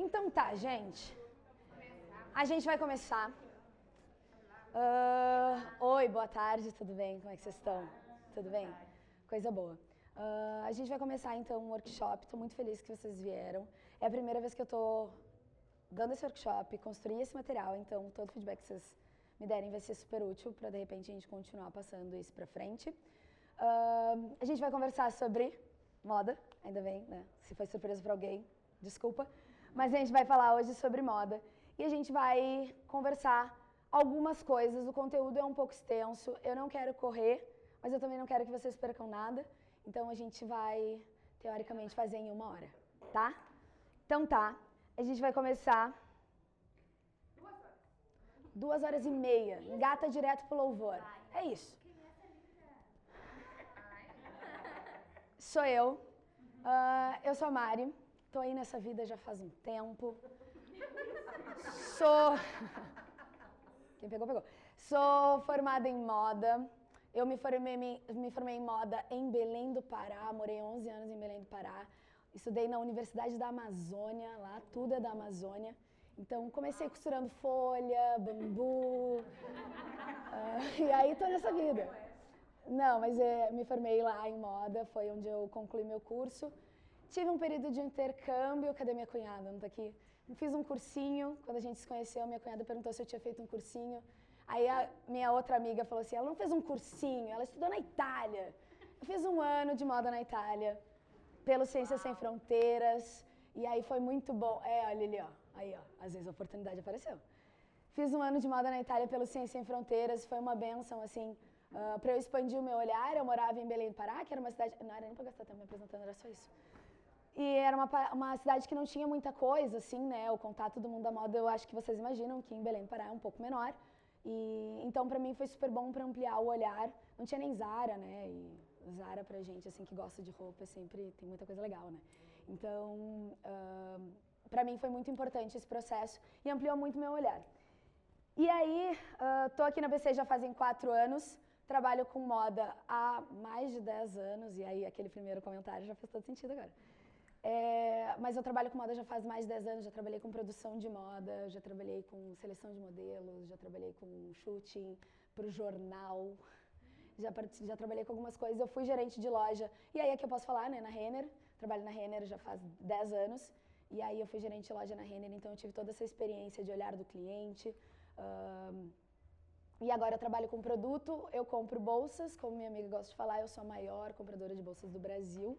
Então tá, gente. A gente vai começar. Oi, boa tarde, tudo bem? Como é que vocês estão? Tudo bem? Coisa boa. A gente vai começar então um workshop. Estou muito feliz que vocês vieram. É a primeira vez que eu estou dando esse workshop, construir esse material, então todo o feedback que vocês me derem vai ser super útil para de repente a gente continuar passando isso para frente. A gente vai conversar sobre moda, ainda bem, né? Se foi surpresa para alguém, desculpa. Mas a gente vai falar hoje sobre moda e a gente vai conversar algumas coisas. O conteúdo é um pouco extenso, eu não quero correr, mas eu também não quero que vocês percam nada. Então a gente vai, teoricamente, fazer em 1 hora, tá? Então tá, a gente vai começar 2h30, engata direto pro louvor. É isso. Sou eu. Eu sou a Mari. Tô aí nessa vida já faz um tempo. Quem pegou, pegou. Sou formada em moda. Eu me formei em moda em Belém do Pará. Morei 11 anos em Belém do Pará. Estudei na Universidade da Amazônia. Lá tudo é da Amazônia. Então comecei costurando folha, bambu. E aí tô nessa vida. Não, mas me formei lá em moda. Foi onde eu concluí meu curso. Tive um período de intercâmbio. Cadê minha cunhada? Não tá aqui? Fiz um cursinho. Quando a gente se conheceu, minha cunhada perguntou se eu tinha feito um cursinho. Aí a minha outra amiga falou assim, ela não fez um cursinho, ela estudou na Itália. Eu fiz 1 ano de moda na Itália, pelo Ciências Sem Fronteiras. E aí foi muito bom. Olha ali, ó. Aí, ó. Às vezes a oportunidade apareceu. Fiz 1 ano de moda na Itália pelo Ciências Sem Fronteiras. Foi uma bênção, assim, para eu expandir o meu olhar. Eu morava em Belém do Pará, que era uma cidade... Não era nem para gastar tempo me apresentando, era só isso. E era uma cidade que não tinha muita coisa, assim, né? O contato do mundo da moda, eu acho que vocês imaginam que em Belém do Pará é um pouco menor. E então, pra mim, foi super bom para ampliar o olhar. Não tinha nem Zara, né? E Zara pra gente, assim, que gosta de roupa, sempre tem muita coisa legal, né? Então, pra mim foi muito importante esse processo e ampliou muito meu olhar. E aí, tô aqui na BC já fazem 4 anos. Trabalho com moda há mais de 10 anos. E aí, aquele primeiro comentário já fez todo sentido agora. Mas eu trabalho com moda já faz mais de 10 anos, já trabalhei com produção de moda, já trabalhei com seleção de modelos, já trabalhei com shooting para o jornal, já trabalhei com algumas coisas. Eu fui gerente de loja, e aí é que eu posso falar, né, na Renner, trabalho na Renner já faz 10 anos, e aí eu fui gerente de loja na Renner, então eu tive toda essa experiência de olhar do cliente. E agora eu trabalho com produto, eu compro bolsas, como minha amiga gosta de falar, eu sou a maior compradora de bolsas do Brasil.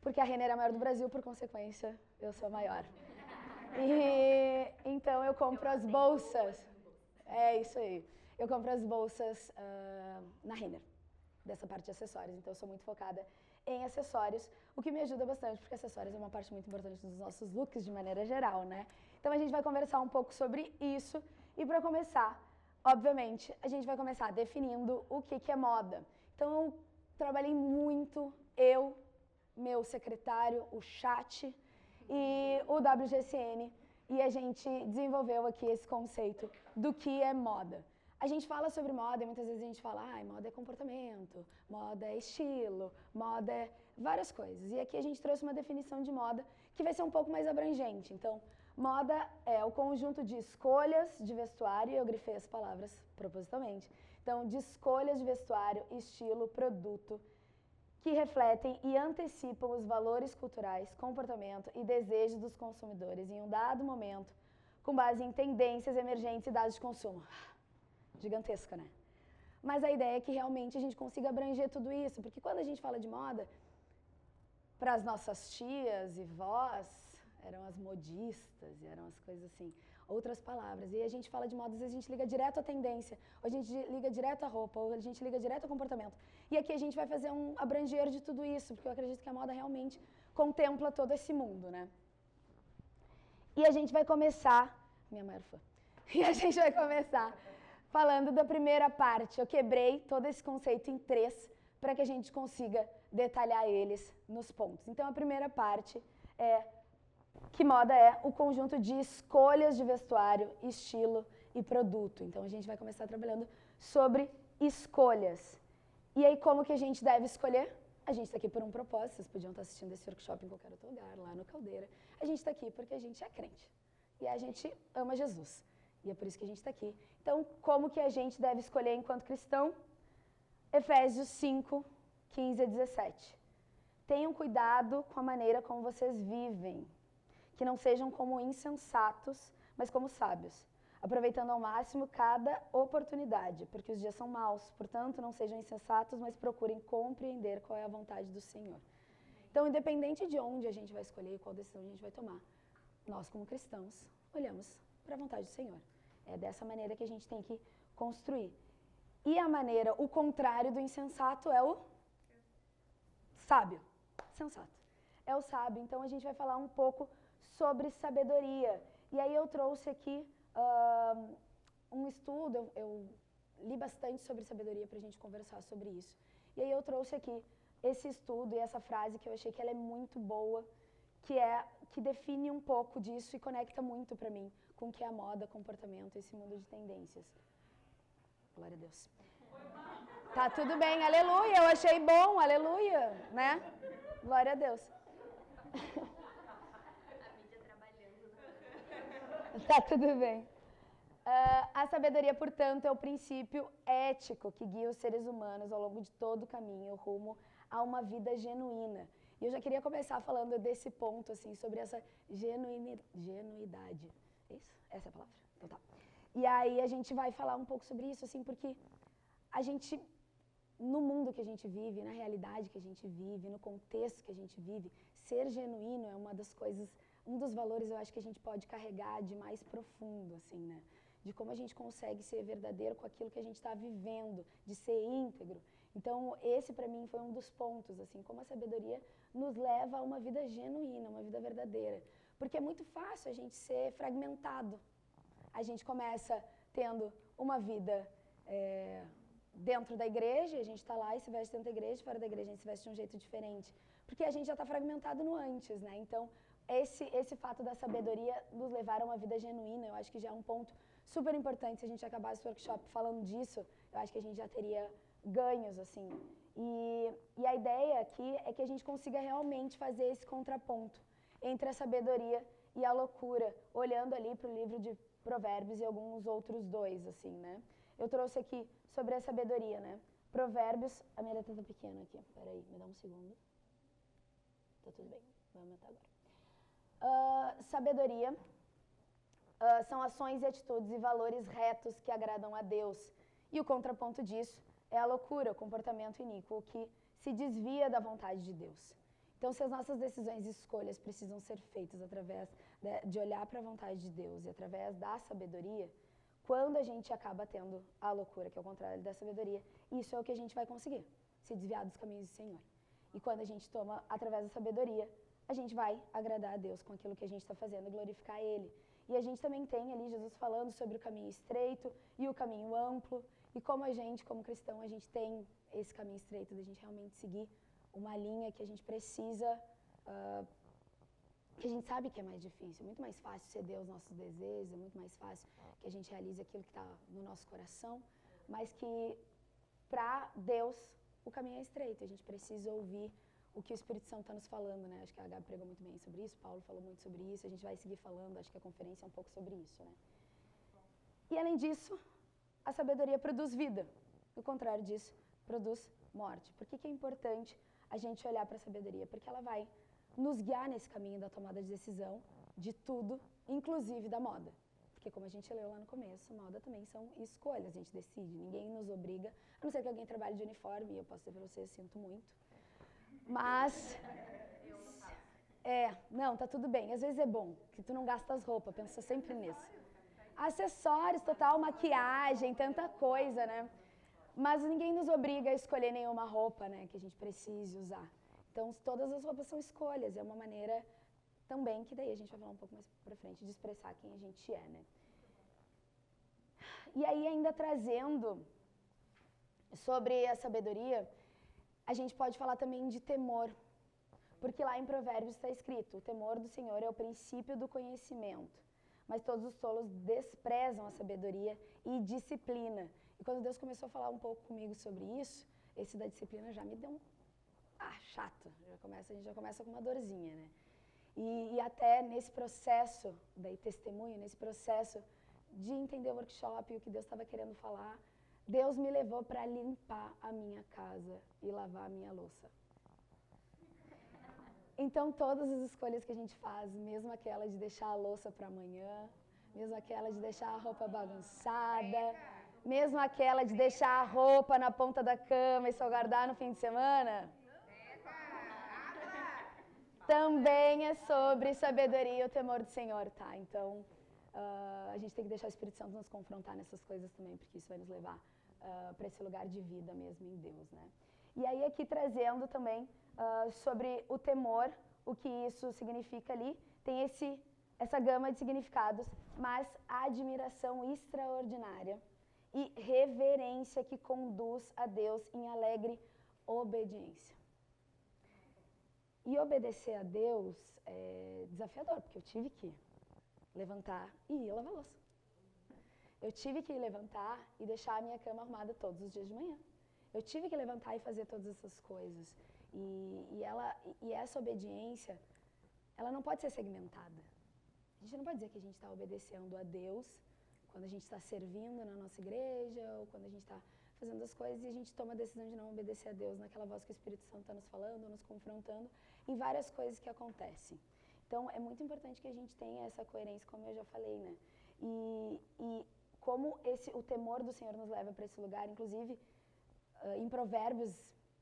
Porque a Renner é a maior do Brasil, por consequência, eu sou a maior. E então eu compro as bolsas. É isso aí. Eu compro as bolsas na Renner, dessa parte de acessórios. Então eu sou muito focada em acessórios, o que me ajuda bastante, porque acessórios é uma parte muito importante dos nossos looks de maneira geral, né? Então a gente vai conversar um pouco sobre isso. E para começar, obviamente, a gente vai começar definindo o que é moda. Então eu trabalhei muito, meu secretário, o chat e o WGSN, e a gente desenvolveu aqui esse conceito do que é moda. A gente fala sobre moda e muitas vezes a gente fala, moda é comportamento, moda é estilo, moda é várias coisas. E aqui a gente trouxe uma definição de moda que vai ser um pouco mais abrangente. Então, moda é o conjunto de escolhas de vestuário, e eu grifei as palavras propositalmente. Então, de escolhas de vestuário, estilo, produto, que refletem e antecipam os valores culturais, comportamento e desejos dos consumidores em um dado momento, com base em tendências emergentes e dados de consumo. Gigantesca, né? Mas a ideia é que realmente a gente consiga abranger tudo isso, porque quando a gente fala de moda, para as nossas tias e vós, eram as modistas, e eram as coisas assim, outras palavras. E a gente fala de moda, às vezes a gente liga direto à tendência, ou a gente liga direto à roupa, ou a gente liga direto ao comportamento. E aqui a gente vai fazer um abranger de tudo isso, porque eu acredito que a moda realmente contempla todo esse mundo, né? E a gente vai começar, minha maior fã, e a gente vai começar falando da primeira parte. Eu quebrei todo esse conceito em 3 para que a gente consiga detalhar eles nos pontos. Então a primeira parte é que moda é o conjunto de escolhas de vestuário, estilo e produto. Então a gente vai começar trabalhando sobre escolhas. E aí como que a gente deve escolher? A gente está aqui por um propósito, vocês podiam estar assistindo esse workshop em qualquer outro lugar, lá no Caldeira. A gente está aqui porque a gente é crente. E a gente ama Jesus. E é por isso que a gente está aqui. Então, como que a gente deve escolher enquanto cristão? Efésios 5, 15 a 17. Tenham cuidado com a maneira como vocês vivem, que não sejam como insensatos, mas como sábios, aproveitando ao máximo cada oportunidade, porque os dias são maus. Portanto, não sejam insensatos, mas procurem compreender qual é a vontade do Senhor. Então, independente de onde a gente vai escolher, qual decisão a gente vai tomar, nós, como cristãos, olhamos para a vontade do Senhor. É dessa maneira que a gente tem que construir. E a maneira, o contrário do insensato é o sábio. Sensato. É o sábio. Então, a gente vai falar um pouco sobre sabedoria. E aí eu trouxe aqui um estudo, eu li bastante sobre sabedoria para a gente conversar sobre isso. E aí eu trouxe aqui esse estudo e essa frase que eu achei que ela é muito boa, que define um pouco disso e conecta muito para mim com o que é a moda, comportamento, esse mundo de tendências. Glória a Deus. Tá tudo bem, aleluia, eu achei bom, aleluia, né? Glória a Deus. A mídia trabalhando. Tá tudo bem. A sabedoria, portanto, é o princípio ético que guia os seres humanos ao longo de todo o caminho rumo a uma vida genuína. E eu já queria começar falando desse ponto, assim, sobre essa genuidade. É isso? Essa é a palavra? Então tá. E aí a gente vai falar um pouco sobre isso, assim, porque a gente, no mundo que a gente vive, na realidade que a gente vive, no contexto que a gente vive, ser genuíno é uma das coisas, um dos valores eu acho que a gente pode carregar de mais profundo, assim, né? De como a gente consegue ser verdadeiro com aquilo que a gente está vivendo, de ser íntegro. Então, esse para mim foi um dos pontos, assim, como a sabedoria nos leva a uma vida genuína, uma vida verdadeira. Porque é muito fácil a gente ser fragmentado. A gente começa tendo uma vida dentro da igreja, a gente está lá e se veste dentro da igreja, fora da igreja a gente se veste de um jeito diferente. Porque a gente já está fragmentado no antes, né? Então, esse fato da sabedoria nos levar a uma vida genuína, eu acho que já é um ponto super importante. Se a gente acabasse o workshop falando disso, eu acho que a gente já teria ganhos, assim. E a ideia aqui é que a gente consiga realmente fazer esse contraponto entre a sabedoria e a loucura, olhando ali para o livro de Provérbios e alguns outros dois, assim, né? Eu trouxe aqui sobre a sabedoria, né? Provérbios, a minha letra tá pequena aqui, peraí, me dá um segundo. Tá tudo bem, vai aumentar agora. Sabedoria são ações e atitudes e valores retos que agradam a Deus. E o contraponto disso é a loucura, o comportamento iníquo, o que se desvia da vontade de Deus. Então, se as nossas decisões e escolhas precisam ser feitas através de olhar para a vontade de Deus e através da sabedoria, quando a gente acaba tendo a loucura, que é o contrário da sabedoria, isso é o que a gente vai conseguir, se desviar dos caminhos do Senhor. E quando a gente toma através da sabedoria, a gente vai agradar a Deus com aquilo que a gente está fazendo e glorificar Ele. E a gente também tem ali Jesus falando sobre o caminho estreito e o caminho amplo, e como a gente, como cristão, a gente tem esse caminho estreito de a gente realmente seguir uma linha que a gente precisa, que a gente sabe que é mais difícil. É muito mais fácil ceder aos nossos desejos, é muito mais fácil que a gente realize aquilo que está no nosso coração, mas que para Deus o caminho é estreito. A gente precisa ouvir o que o Espírito Santo está nos falando, né? Acho que a Gabi pregou muito bem sobre isso, Paulo falou muito sobre isso, a gente vai seguir falando, acho que a conferência é um pouco sobre isso, né? E além disso, a sabedoria produz vida. O contrário disso, produz morte. Por que é importante a gente olhar para a sabedoria? Porque ela vai nos guiar nesse caminho da tomada de decisão de tudo, inclusive da moda. Porque como a gente leu lá no começo, moda também são escolhas, a gente decide, ninguém nos obriga, a não ser que alguém trabalhe de uniforme, e eu posso dizer para vocês, sinto muito. Mas, não, tá tudo bem, às vezes é bom, que tu não gasta as roupas, pensa sempre nisso. Acessórios, total, maquiagem, tanta coisa, né? Mas ninguém nos obriga a escolher nenhuma roupa, né, que a gente precise usar. Então, todas as roupas são escolhas, é uma maneira também, que daí a gente vai falar um pouco mais pra frente, de expressar quem a gente é, né? E aí, ainda trazendo sobre a sabedoria, a gente pode falar também de temor, porque lá em Provérbios está escrito, o temor do Senhor é o princípio do conhecimento, mas todos os tolos desprezam a sabedoria e disciplina. E quando Deus começou a falar um pouco comigo sobre isso, esse da disciplina já me deu chato, a gente já começa com uma dorzinha, né? E até nesse processo, daí testemunho, nesse processo de entender o workshop e o que Deus estava querendo falar, Deus me levou para limpar a minha casa e lavar a minha louça. Então, todas as escolhas que a gente faz, mesmo aquela de deixar a louça para amanhã, mesmo aquela de deixar a roupa bagunçada, mesmo aquela de deixar a roupa na ponta da cama e só guardar no fim de semana, também é sobre sabedoria e o temor do Senhor, tá? Então, a gente tem que deixar o Espírito Santo nos confrontar nessas coisas também, porque isso vai nos levar para esse lugar de vida mesmo em Deus, né? E aí aqui trazendo também sobre o temor, o que isso significa ali, tem essa gama de significados, mas a admiração extraordinária e reverência que conduz a Deus em alegre obediência. E obedecer a Deus é desafiador, porque eu tive que levantar e ir lavar louça. Eu tive que levantar e deixar a minha cama arrumada todos os dias de manhã. Eu tive que levantar e fazer todas essas coisas. E essa obediência, ela não pode ser segmentada. A gente não pode dizer que a gente está obedecendo a Deus quando a gente está servindo na nossa igreja ou quando a gente está fazendo as coisas e a gente toma a decisão de não obedecer a Deus naquela voz que o Espírito Santo está nos falando, nos confrontando em várias coisas que acontecem. Então, é muito importante que a gente tenha essa coerência, como eu já falei, né? E como o temor do Senhor nos leva para esse lugar, inclusive em Provérbios,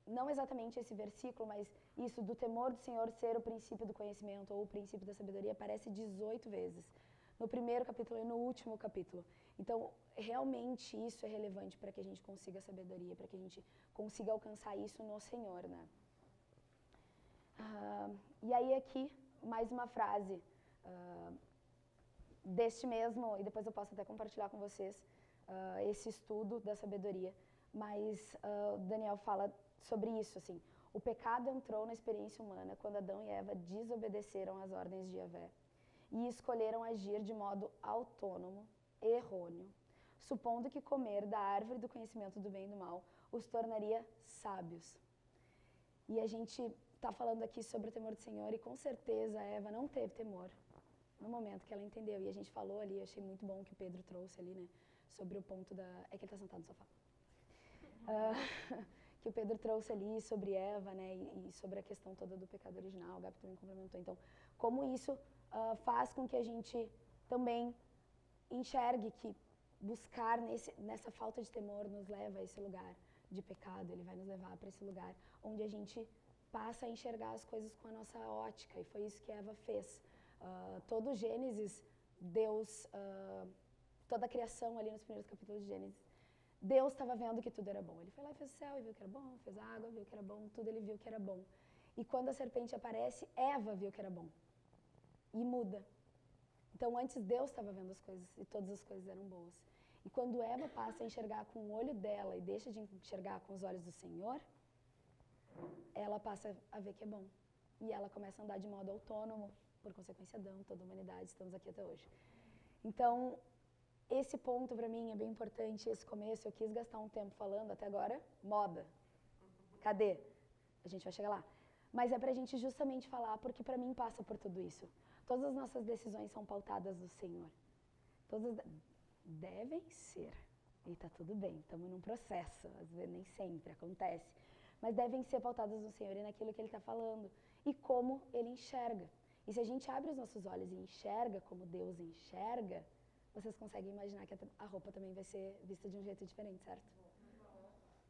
não exatamente esse versículo, mas isso do temor do Senhor ser o princípio do conhecimento ou o princípio da sabedoria aparece 18 vezes, no primeiro capítulo e no último capítulo. Então, realmente isso é relevante para que a gente consiga a sabedoria, para que a gente consiga alcançar isso no Senhor, né? E aí aqui, mais uma frase deste mesmo, e depois eu posso até compartilhar com vocês esse estudo da sabedoria, mas Daniel fala sobre isso, assim, o pecado entrou na experiência humana quando Adão e Eva desobedeceram às ordens de Yahvé e escolheram agir de modo autônomo, errôneo, supondo que comer da árvore do conhecimento do bem e do mal os tornaria sábios. E a gente está falando aqui sobre o temor do Senhor e com certeza a Eva não teve temor no momento que ela entendeu. E a gente falou ali, achei muito bom que o Pedro trouxe ali, né, sobre o ponto da... É que ele está sentado no sofá. Que o Pedro trouxe ali sobre Eva, né, e sobre a questão toda do pecado original, o Gabi também complementou. Então, como isso faz com que a gente também enxergue que buscar nessa falta de temor nos leva a esse lugar de pecado, ele vai nos levar para esse lugar onde a gente passa a enxergar as coisas com a nossa ótica, e foi isso que Eva fez. Todo Gênesis, Deus, toda a criação ali nos primeiros capítulos de Gênesis, Deus estava vendo que tudo era bom. Ele foi lá e fez o céu e viu que era bom, fez a água, viu que era bom, tudo ele viu que era bom. E quando a serpente aparece, Eva viu que era bom. E muda. Então antes Deus estava vendo as coisas e todas as coisas eram boas. E quando Eva passa a enxergar com o olho dela e deixa de enxergar com os olhos do Senhor, ela passa a ver que é bom. E ela começa a andar de modo autônomo, por consequência Adão, toda a humanidade, estamos aqui até hoje. Então, esse ponto para mim é bem importante, esse começo, eu quis gastar um tempo falando, até agora, moda. Cadê? A gente vai chegar lá. Mas é pra gente justamente falar, porque pra mim passa por tudo isso. Todas as nossas decisões são pautadas no Senhor. Todas devem ser. E tá tudo bem, estamos num processo, às vezes nem sempre acontece. Mas devem ser pautadas no Senhor e naquilo que Ele está falando. E como Ele enxerga. E se a gente abre os nossos olhos e enxerga como Deus enxerga, vocês conseguem imaginar que a roupa também vai ser vista de um jeito diferente, certo?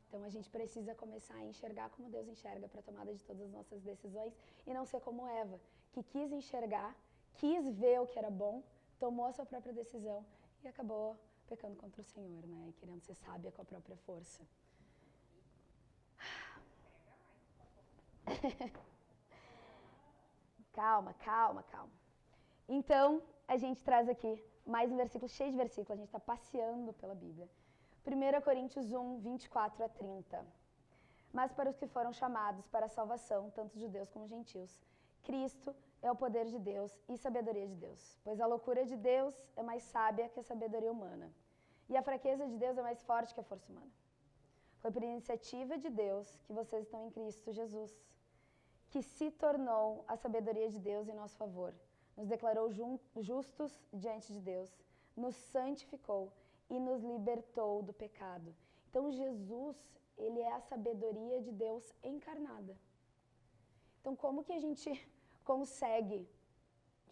Então a gente precisa começar a enxergar como Deus enxerga para a tomada de todas as nossas decisões e não ser como Eva, que quis enxergar, quis ver o que era bom, tomou a sua própria decisão e acabou pecando contra o Senhor, né? E querendo ser sábia com a própria força. Calma, calma, calma. Então, a gente traz aqui mais um versículo cheio de versículos, a gente está passeando pela Bíblia. 1 Coríntios 1, 24 a 30. Mas para os que foram chamados para a salvação, tanto judeus como gentios, Cristo é o poder de Deus e sabedoria de Deus. Pois a loucura de Deus é mais sábia que a sabedoria humana. E a fraqueza de Deus é mais forte que a força humana. Foi por iniciativa de Deus que vocês estão em Cristo Jesus, que se tornou a sabedoria de Deus em nosso favor. Nos declarou justos diante de Deus, nos santificou e nos libertou do pecado. Então Jesus, ele é a sabedoria de Deus encarnada. Então como que a gente consegue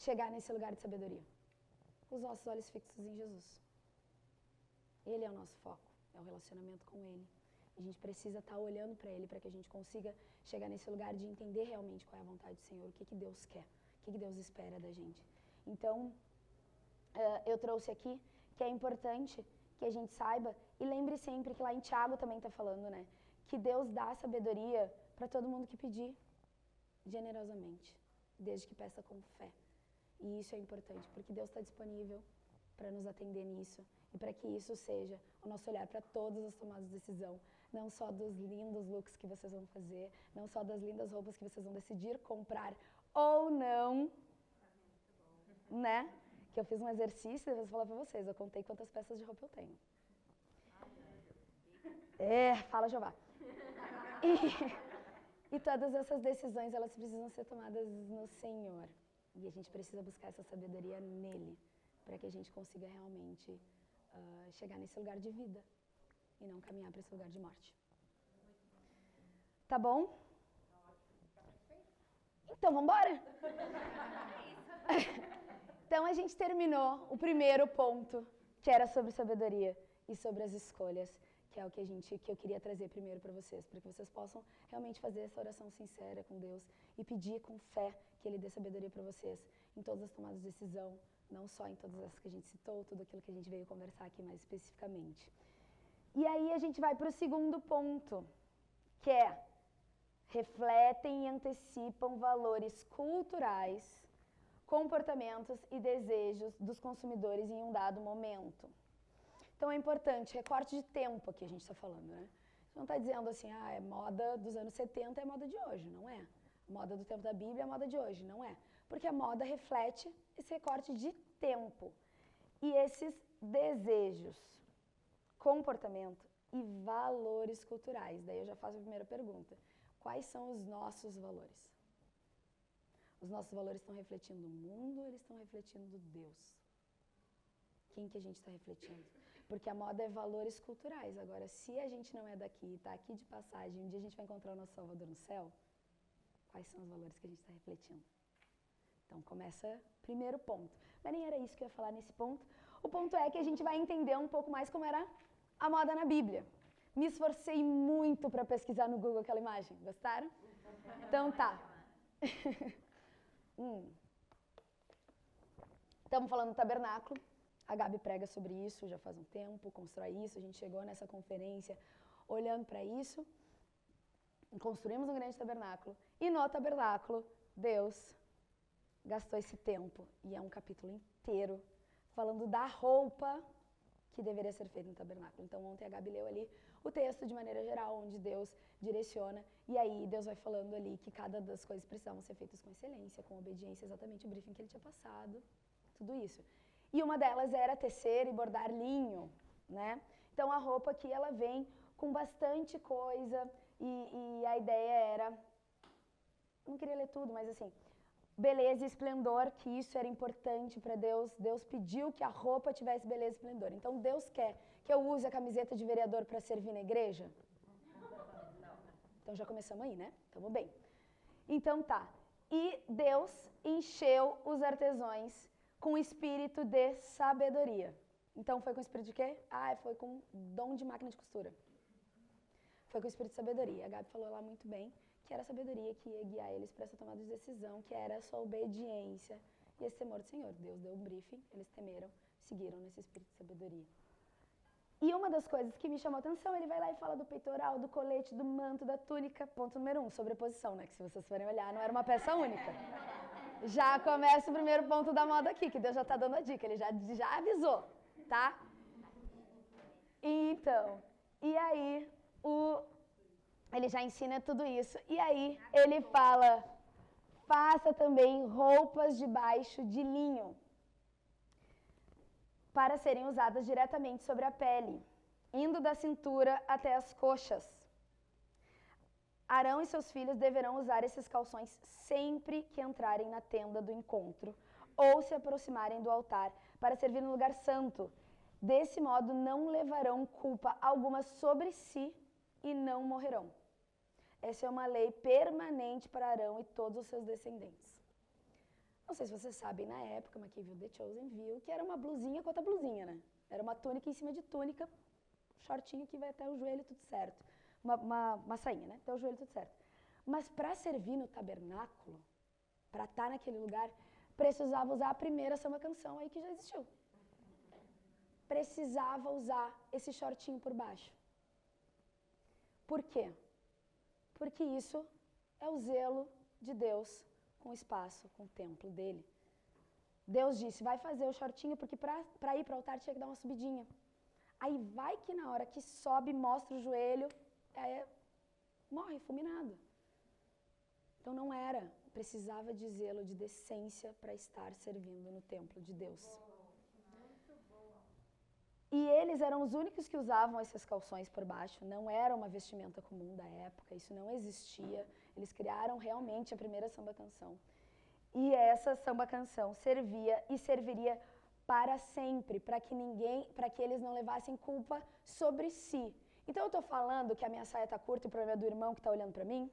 chegar nesse lugar de sabedoria? Com os nossos olhos fixos em Jesus. Ele é o nosso foco, é o relacionamento com Ele. A gente precisa estar olhando para Ele para que a gente consiga chegar nesse lugar de entender realmente qual é a vontade do Senhor, o que Deus quer, o que Deus espera da gente. Então, eu trouxe aqui que é importante que a gente saiba, e lembre sempre que lá em Tiago também está falando, né? Que Deus dá sabedoria para todo mundo que pedir, generosamente, desde que peça com fé. E isso é importante, porque Deus está disponível para nos atender nisso e para que isso seja o nosso olhar para todas as tomadas de decisão, não só dos lindos looks que vocês vão fazer, não só das lindas roupas que vocês vão decidir comprar ou não, né? Que eu fiz um exercício e eu vou falar para vocês, eu contei quantas peças de roupa eu tenho. Fala Jeová. E todas essas decisões, elas precisam ser tomadas no Senhor. E a gente precisa buscar essa sabedoria nele, para que a gente consiga realmente chegar nesse lugar de vida e não caminhar para esse lugar de morte. Tá bom? Então, vamos embora? Então, a gente terminou o primeiro ponto, que era sobre sabedoria e sobre as escolhas, que é o que eu queria trazer primeiro para vocês, para que vocês possam realmente fazer essa oração sincera com Deus e pedir com fé que Ele dê sabedoria para vocês em todas as tomadas de decisão, não só em todas as que a gente citou, tudo aquilo que a gente veio conversar aqui mais especificamente. E aí a gente vai para o segundo ponto, que é refletem e antecipam valores culturais, comportamentos e desejos dos consumidores em um dado momento. Então é importante, recorte de tempo aqui a gente está falando, né? Não está dizendo assim, é moda dos anos 70 é moda de hoje, não é? Moda do tempo da Bíblia é moda de hoje, não é? Porque a moda reflete esse recorte de tempo. E esses desejos, comportamento e valores culturais. Daí eu já faço a primeira pergunta. Quais são os nossos valores? Os nossos valores estão refletindo o mundo ou eles estão refletindo Deus? Quem que a gente está refletindo? Porque a moda é valores culturais. Agora, se a gente não é daqui, está aqui de passagem, um dia a gente vai encontrar o nosso Salvador no céu, quais são os valores que a gente está refletindo? Então, começa primeiro ponto. Mas nem era isso que eu ia falar nesse ponto. O ponto é que a gente vai entender um pouco mais como era a moda na Bíblia. Me esforcei muito para pesquisar no Google aquela imagem. Gostaram? Então, tá. Estamos falando do tabernáculo. A Gabi prega sobre isso já faz um tempo, constrói isso. A gente chegou nessa conferência olhando para isso. Construímos um grande tabernáculo. E no tabernáculo, Deus gastou esse tempo. E é um capítulo inteiro falando da roupa que deveria ser feita no tabernáculo. Então, ontem a Gabi leu ali o texto de maneira geral, onde Deus direciona. E aí, Deus vai falando ali que cada das coisas precisavam ser feitas com excelência, com obediência, exatamente o briefing que ele tinha passado. Tudo isso. E uma delas era tecer e bordar linho, né? Então, a roupa aqui, ela vem com bastante coisa. E a ideia era... Não queria ler tudo, mas assim... Beleza e esplendor, que isso era importante para Deus. Deus pediu que a roupa tivesse beleza e esplendor. Então, Deus quer que eu use a camiseta de vereador para servir na igreja? Então, já começamos aí, né? Tamo bem. Então, tá. E Deus encheu os artesãos com espírito de sabedoria. Então, foi com espírito de quê? Foi com dom de máquina de costura. Foi com espírito de sabedoria. A Gabi falou lá muito bem que era a sabedoria que ia guiar eles para essa tomada de decisão, que era a sua obediência e esse temor do Senhor. Deus deu um briefing, eles temeram, seguiram nesse espírito de sabedoria. E uma das coisas que me chamou a atenção, ele vai lá e fala do peitoral, do colete, do manto, da túnica. Ponto número 1, sobreposição, né? Que se vocês forem olhar, não era uma peça única. Já começa o primeiro ponto da moda aqui, que Deus já está dando a dica, ele já avisou, tá? Então, e aí, ele já ensina tudo isso. E aí, ele fala, faça também roupas de baixo de linho, para serem usadas diretamente sobre a pele, indo da cintura até as coxas. Arão e seus filhos deverão usar esses calções sempre que entrarem na tenda do encontro ou se aproximarem do altar para servir no lugar santo. Desse modo, não levarão culpa alguma sobre si e não morrerão. Essa é uma lei permanente para Arão e todos os seus descendentes. Não sei se vocês sabem, na época, mas quem viu The Chosen viu que era uma blusinha com outra blusinha, né? Era uma túnica em cima de túnica, shortinho que vai até o joelho, tudo certo. Uma sainha, né? Até o joelho, tudo certo. Mas para servir no tabernáculo, para estar naquele lugar, precisava usar a primeira samba canção aí que já existiu. Precisava usar esse shortinho por baixo. Por quê? Porque isso é o zelo de Deus com o espaço, com o templo dele. Deus disse, vai fazer o shortinho porque para ir para o altar tinha que dar uma subidinha. Aí vai que na hora que sobe, mostra o joelho, morre fulminado. Então não era, precisava de zelo, de decência para estar servindo no templo de Deus. E eles eram os únicos que usavam esses calções por baixo, não era uma vestimenta comum da época, isso não existia. Eles criaram realmente a primeira samba canção. E essa samba canção servia e serviria para sempre, para que eles não levassem culpa sobre si. Então eu estou falando que a minha saia está curta e o problema é do irmão que está olhando para mim?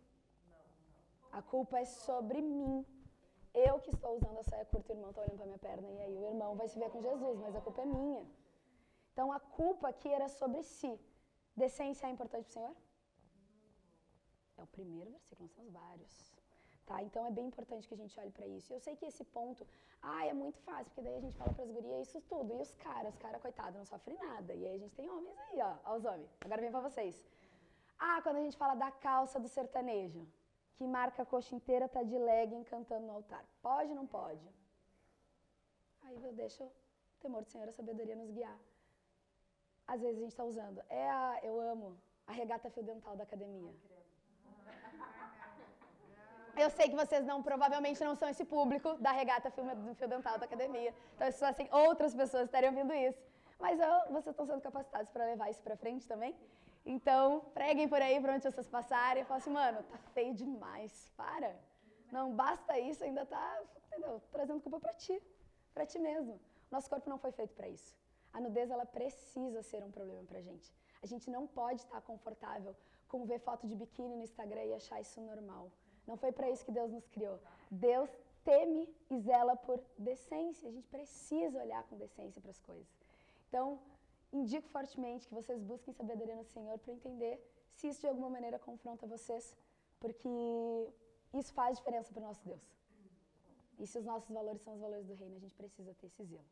A culpa é sobre mim. Eu que estou usando a saia curta e o irmão está olhando para minha perna e aí o irmão vai se ver com Jesus, mas a culpa é minha. Então a culpa aqui era sobre si. Decência é importante para o Senhor? É o primeiro versículo, nós temos vários. Tá? Então é bem importante que a gente olhe para isso. Eu sei que esse ponto, é muito fácil, porque daí a gente fala para as gurias isso tudo. E os caras, coitado, não sofrem nada. E aí a gente tem homens aí, ó os homens. Agora vem para vocês. Quando a gente fala da calça do sertanejo, que marca a coxa inteira, tá de legging cantando no altar. Pode ou não pode? Aí eu deixo o temor do Senhor, a sabedoria nos guiar. Às vezes a gente está usando. Eu amo a regata fio dental da academia. Eu sei que vocês provavelmente não são esse público da regata fio dental da academia. Então, assim, outras pessoas estariam ouvindo isso. Mas vocês estão sendo capacitados para levar isso para frente também. Então, preguem por aí, por onde vocês passarem. E falem assim, mano, tá feio demais, para. Não basta isso, ainda tá, entendeu, trazendo culpa para ti mesmo. Nosso corpo não foi feito para isso. A nudez, ela precisa ser um problema pra gente. A gente não pode estar confortável com ver foto de biquíni no Instagram e achar isso normal. Não foi para isso que Deus nos criou. Deus teme e zela por decência. A gente precisa olhar com decência para as coisas. Então, indico fortemente que vocês busquem sabedoria no Senhor para entender se isso de alguma maneira confronta vocês, porque isso faz diferença para o nosso Deus. E se os nossos valores são os valores do reino, a gente precisa ter esse zelo.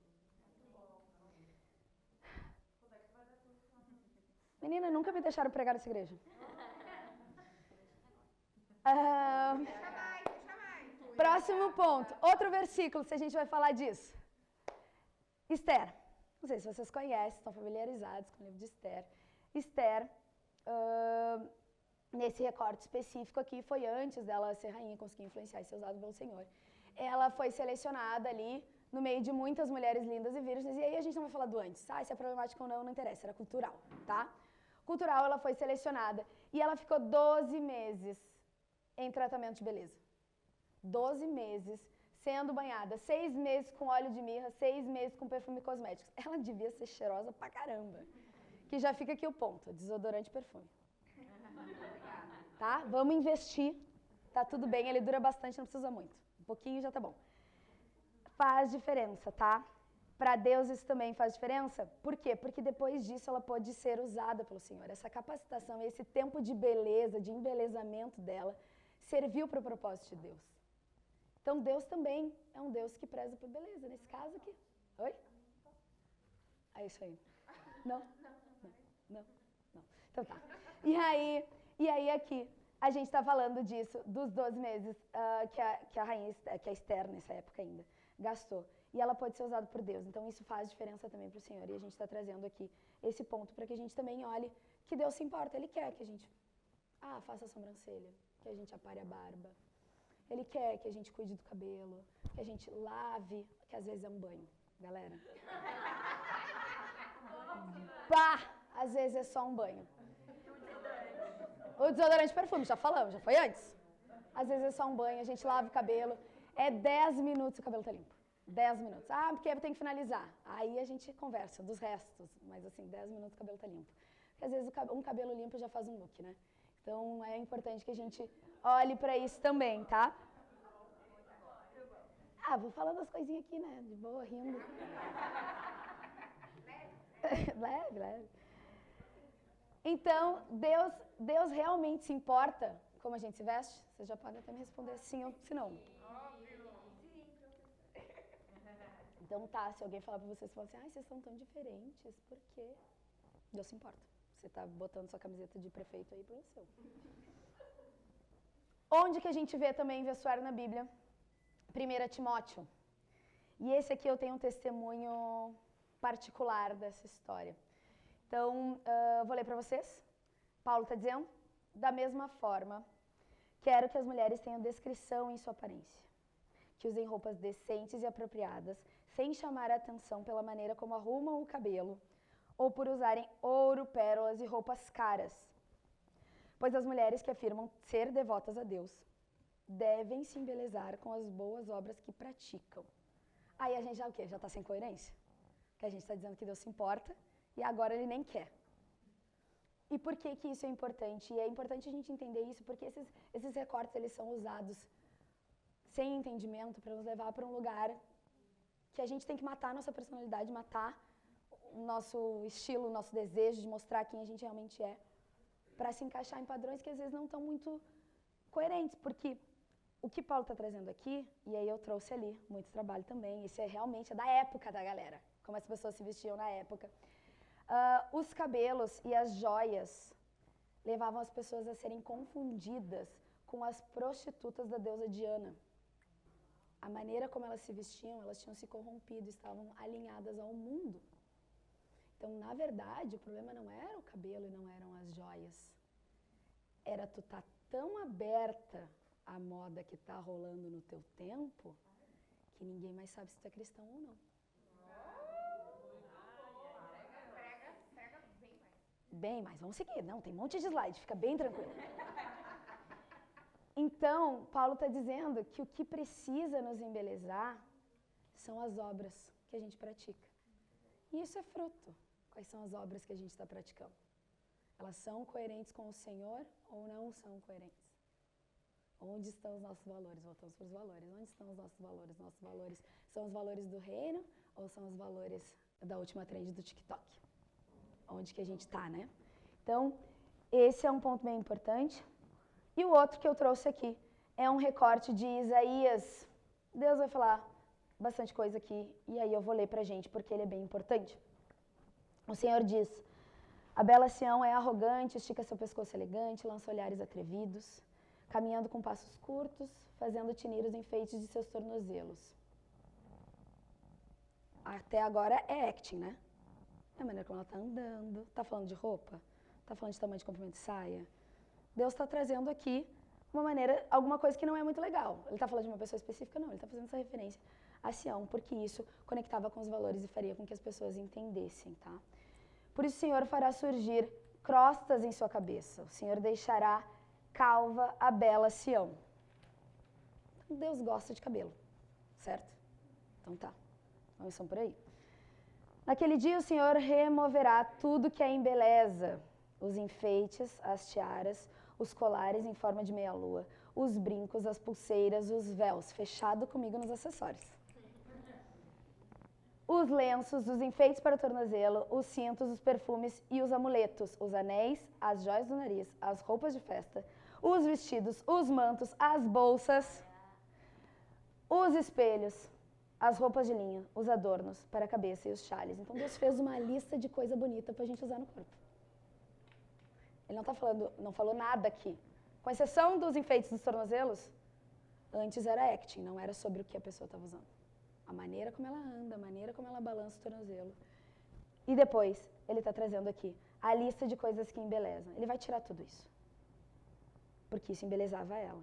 Menina, nunca me deixaram pregar nessa igreja. Próximo ponto. Outro versículo, se a gente vai falar disso. Esther. Não sei se vocês conhecem, estão familiarizados com o livro de Esther. Esther, nesse recorte específico aqui, foi antes dela ser rainha, conseguir influenciar e ser usada pelo Senhor. Ela foi selecionada ali no meio de muitas mulheres lindas e virgens. E aí a gente não vai falar do antes. Se é problemático ou não, não interessa. Era cultural, tá? Cultural, ela foi selecionada. E ela ficou 12 meses em tratamento de beleza. 12 meses sendo banhada. 6 meses com óleo de mirra, 6 meses com perfume cosméticos. Ela devia ser cheirosa pra caramba. Que já fica aqui o ponto. Desodorante e perfume. Tá? Vamos investir. Tá tudo bem, ele dura bastante, não precisa muito. Um pouquinho já tá bom. Faz diferença, tá? Para Deus isso também faz diferença. Por quê? Porque depois disso ela pode ser usada pelo Senhor. Essa capacitação, esse tempo de beleza, de embelezamento dela, serviu para o propósito de Deus. Então Deus também é um Deus que preza por beleza. Nesse caso aqui. Oi? É isso aí. Não? Não. Então tá. E aí aqui, a gente está falando disso, dos 12 meses que a Esther, nessa época ainda, gastou. E ela pode ser usada por Deus. Então isso faz diferença também para o Senhor. E a gente está trazendo aqui esse ponto para que a gente também olhe que Deus se importa. Ele quer que a gente faça a sobrancelha, que a gente apare a barba. Ele quer que a gente cuide do cabelo, que a gente lave, que às vezes é um banho, galera. Às vezes é só um banho. O desodorante e perfume, já falamos, já foi antes. Às vezes é só um banho, a gente lava o cabelo. É 10 minutos e o cabelo tá limpo. 10 minutos. Ah, porque tem que finalizar. Aí a gente conversa dos restos, mas assim, 10 minutos o cabelo tá limpo. Porque às vezes um cabelo limpo já faz um look, né? Então é importante que a gente olhe pra isso também, tá? Ah, vou falando as coisinhas aqui, né? De boa, rindo. Leve, leve. Então, Deus realmente se importa como a gente se veste? Você já pode até me responder sim ou se não. Então tá, se alguém falar pra vocês, falar assim, vocês são tão diferentes, por quê? Deus se importa. Você tá botando sua camiseta de prefeito aí pro seu. Onde que a gente vê também vestuário na Bíblia? 1 Timóteo. E esse aqui eu tenho um testemunho particular dessa história. Então, vou ler para vocês. Paulo está dizendo, da mesma forma, quero que as mulheres tenham descrição em sua aparência, que usem roupas decentes e apropriadas, sem chamar a atenção pela maneira como arrumam o cabelo, ou por usarem ouro, pérolas e roupas caras. Pois as mulheres que afirmam ser devotas a Deus devem se embelezar com as boas obras que praticam. Aí a gente já o quê? Já está sem coerência? Que a gente está dizendo que Deus se importa e agora ele nem quer. E por que que isso é importante? E é importante a gente entender isso porque esses recortes eles são usados sem entendimento para nos levar para um lugar que a gente tem que matar a nossa personalidade, matar o nosso estilo, o nosso desejo de mostrar quem a gente realmente é, para se encaixar em padrões que às vezes não estão muito coerentes, porque o que Paulo está trazendo aqui, e aí eu trouxe ali, muito trabalho também, isso é realmente da época da galera, como as pessoas se vestiam na época. Os cabelos e as joias levavam as pessoas a serem confundidas com as prostitutas da deusa Diana. A maneira como elas se vestiam, elas tinham se corrompido, estavam alinhadas ao mundo. Então, na verdade, o problema não era o cabelo e não eram as joias. Era tu estar tão aberta à moda que está rolando no teu tempo, que ninguém mais sabe se tu é cristão ou não. Bem mais, vamos seguir. Não, tem um monte de slide, fica bem tranquilo. Então, Paulo está dizendo que o que precisa nos embelezar são as obras que a gente pratica. E isso é fruto. Quais são as obras que a gente está praticando? Elas são coerentes com o Senhor ou não são coerentes? Onde estão os nossos valores? Voltamos para os valores. Onde estão os nossos valores? Nossos valores são os valores do reino ou são os valores da última trend do TikTok? Onde que a gente está, né? Então, esse é um ponto bem importante. E o outro que eu trouxe aqui é um recorte de Isaías. Deus vai falar bastante coisa aqui, e aí eu vou ler pra gente, porque ele é bem importante. O Senhor diz, a bela Sião é arrogante, estica seu pescoço elegante, lança olhares atrevidos, caminhando com passos curtos, fazendo tinir os enfeites de seus tornozelos. Até agora é acting, né? É a maneira como ela está andando, está falando de roupa, está falando de tamanho de comprimento de saia. Deus está trazendo aqui uma maneira, alguma coisa que não é muito legal. Ele está falando de uma pessoa específica? Não, ele está fazendo essa referência a Sião, porque isso conectava com os valores e faria com que as pessoas entendessem, tá? Por isso o Senhor fará surgir crostas em sua cabeça. O Senhor deixará calva a bela Sião. Então, Deus gosta de cabelo, certo? Então tá, vamos só por aí. Naquele dia o Senhor removerá tudo que a embeleza, os enfeites, as tiaras, os colares em forma de meia-lua, os brincos, as pulseiras, os véus, fechado comigo nos acessórios. Os lenços, os enfeites para o tornozelo, os cintos, os perfumes e os amuletos, os anéis, as joias do nariz, as roupas de festa, os vestidos, os mantos, as bolsas, os espelhos, as roupas de linho, os adornos para a cabeça e os chales. Então Deus fez uma lista de coisa bonita para a gente usar no corpo. Ele não falou nada aqui. Com exceção dos enfeites dos tornozelos, antes era acting, não era sobre o que a pessoa estava usando. A maneira como ela anda, a maneira como ela balança o tornozelo. E depois, ele está trazendo aqui a lista de coisas que embelezam. Ele vai tirar tudo isso. Porque isso embelezava ela.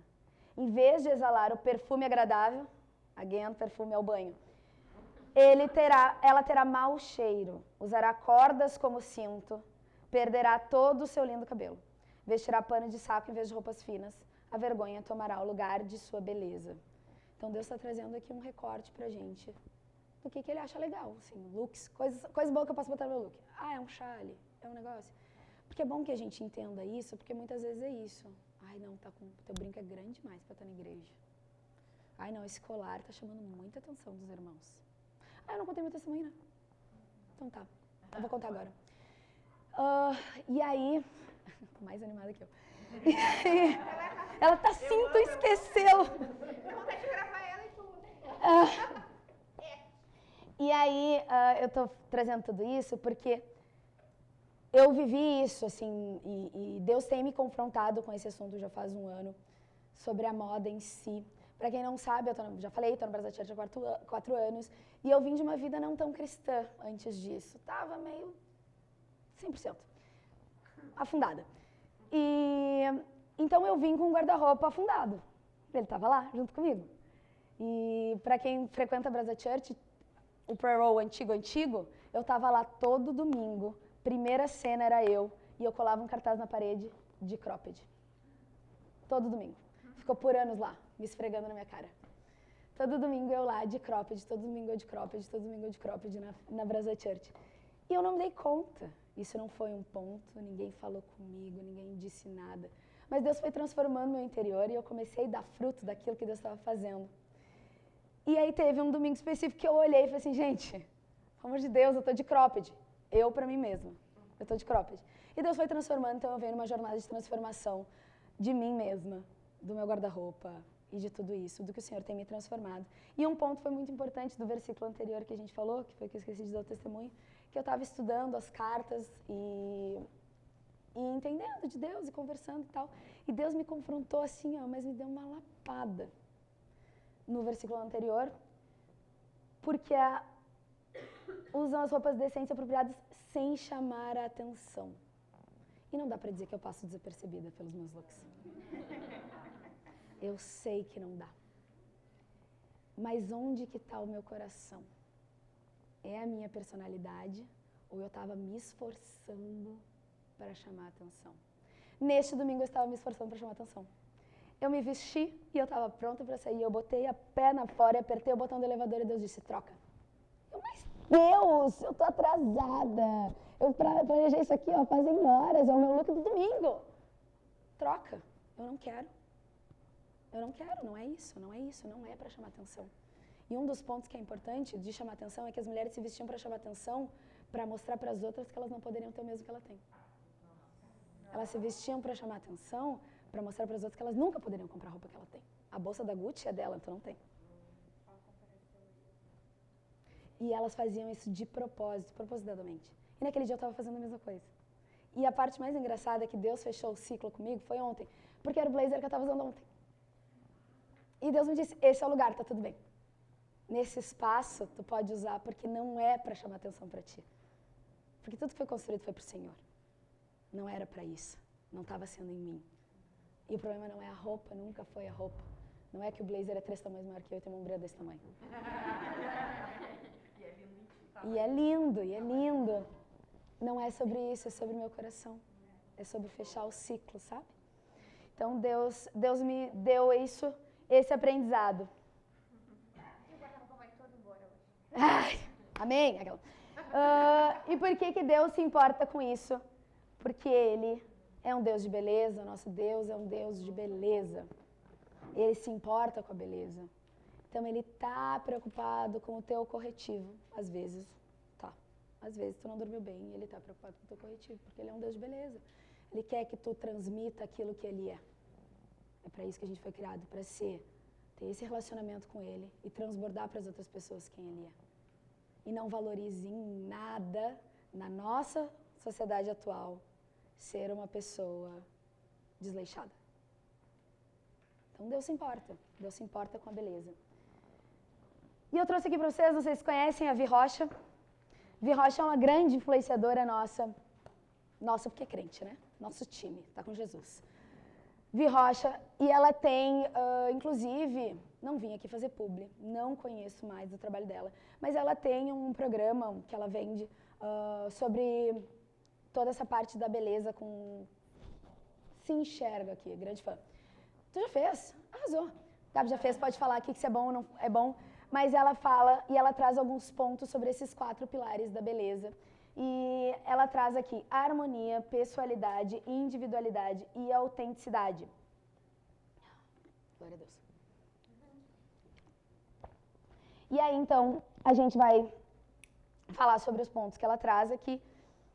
Em vez de exalar o perfume agradável, again, perfume ao banho, ela terá mau cheiro, usará cordas como cinto, perderá todo o seu lindo cabelo. vestirá pano de saco em vez de roupas finas, a vergonha tomará o lugar de sua beleza. Então Deus está trazendo aqui um recorte pra gente do que ele acha legal, assim, looks, coisa boa que eu posso botar no meu look. Ah, é um chale, é um negócio. Porque é bom que a gente entenda isso, porque muitas vezes é isso. Ai, não, teu brinco é grande demais pra estar na igreja. Ai, não, esse colar tá chamando muita atenção dos irmãos. Ah, eu não contei meu testemunho, né? Então tá, eu vou contar agora. E aí, mais animada que eu. Ela tá assim, tu esqueceu. Eu vontade de gravar ela e tudo. E aí, eu tô trazendo tudo isso porque eu vivi isso, assim, e Deus tem me confrontado com esse assunto já faz um ano, sobre a moda em si. Pra quem não sabe, já falei, tô no Brasil Church há 4 anos, e eu vim de uma vida não tão cristã antes disso. Tava meio 100% afundada. E então eu vim com um guarda-roupa afundado. Ele tava lá, junto comigo. E pra quem frequenta a Brasil Church, o prayer roll antigo, eu tava lá todo domingo. Primeira cena era eu, e eu colava um cartaz na parede de cropped. Todo domingo. Ficou por anos lá, me esfregando na minha cara. Todo domingo eu lá de cropped, todo domingo eu de cropped, todo domingo eu de cropped na Brasil Church. E eu não me dei conta. Isso não foi um ponto, ninguém falou comigo, ninguém disse nada. Mas Deus foi transformando meu interior e eu comecei a dar fruto daquilo que Deus estava fazendo. E aí teve um domingo específico que eu olhei e falei assim, gente, pelo amor de Deus, eu tô de cropped. Eu pra mim mesma. Eu tô de cropped. E Deus foi transformando, então eu venho numa jornada de transformação de mim mesma, do meu guarda-roupa e de tudo isso, do que o Senhor tem me transformado. E um ponto foi muito importante do versículo anterior que a gente falou, que foi que eu esqueci de dar o testemunho, que eu estava estudando as cartas e entendendo de Deus e conversando e tal. E Deus me confrontou assim, ó, mas me deu uma lapada no versículo anterior, porque usam as roupas decentes e apropriadas sem chamar a atenção. E não dá pra dizer que eu passo desapercebida pelos meus looks. Eu sei que não dá. Mas onde que tá o meu coração? É a minha personalidade ou eu estava me esforçando para chamar a atenção? Neste domingo eu estava me esforçando para chamar a atenção. Eu me vesti e eu estava pronta para sair. Eu botei a perna fora e apertei o botão do elevador e Deus disse, troca. Mas Deus, eu tô atrasada. Eu planejei isso aqui, ó, fazem horas, é o meu look do domingo. Troca. Eu não quero. Eu não quero, não é isso, não é para chamar atenção. E um dos pontos que é importante de chamar atenção é que as mulheres se vestiam para chamar atenção, para mostrar para as outras que elas não poderiam ter o mesmo que ela tem. Elas se vestiam para chamar atenção, para mostrar para as outras que elas nunca poderiam comprar a roupa que ela tem. A bolsa da Gucci é dela, então não tem. E elas faziam isso de propósito, propositadamente. E naquele dia eu estava fazendo a mesma coisa. E a parte mais engraçada é que Deus fechou o ciclo comigo foi ontem, porque era o blazer que eu estava usando ontem. E Deus me disse, esse é o lugar, tá tudo bem. Nesse espaço, tu pode usar, porque não é para chamar atenção para ti. Porque tudo que foi construído foi para o Senhor. Não era para isso. Não estava sendo em mim. E o problema não é a roupa, nunca foi a roupa. Não é que o blazer é 3 tamanhos maior que eu e tem uma ombreira desse tamanho. E é lindo. Não é sobre isso, é sobre meu coração. É sobre fechar o ciclo, sabe? Então Deus me deu esse aprendizado. Ai, amém? E por que Deus se importa com isso? Porque Ele é um Deus de beleza, o nosso Deus é um Deus de beleza. Ele se importa com a beleza. Então Ele está preocupado com o teu corretivo. Às vezes, tá. Às vezes tu não dormiu bem e Ele está preocupado com o teu corretivo, porque Ele é um Deus de beleza. Ele quer que tu transmita aquilo que Ele é. É para isso que a gente foi criado, para ter esse relacionamento com Ele e transbordar para as outras pessoas quem Ele é. E não valorize em nada, na nossa sociedade atual, ser uma pessoa desleixada. Então Deus se importa com a beleza. E eu trouxe aqui para vocês, não sei se conhecem a Vi Rocha. Vi Rocha é uma grande influenciadora nossa porque é crente, né? Nosso time, tá com Jesus. Vi Rocha, e ela tem, inclusive, não vim aqui fazer publi, não conheço mais o trabalho dela, mas ela tem um programa que ela vende sobre toda essa parte da beleza com se enxerga aqui, grande fã. Tu já fez? Arrasou. Gabi já fez, pode falar aqui que se é bom ou não é bom. Mas ela fala e ela traz alguns pontos sobre esses 4 pilares da beleza. E ela traz aqui harmonia, pessoalidade, individualidade e autenticidade. Glória a Deus. E aí, então, a gente vai falar sobre os pontos que ela traz aqui,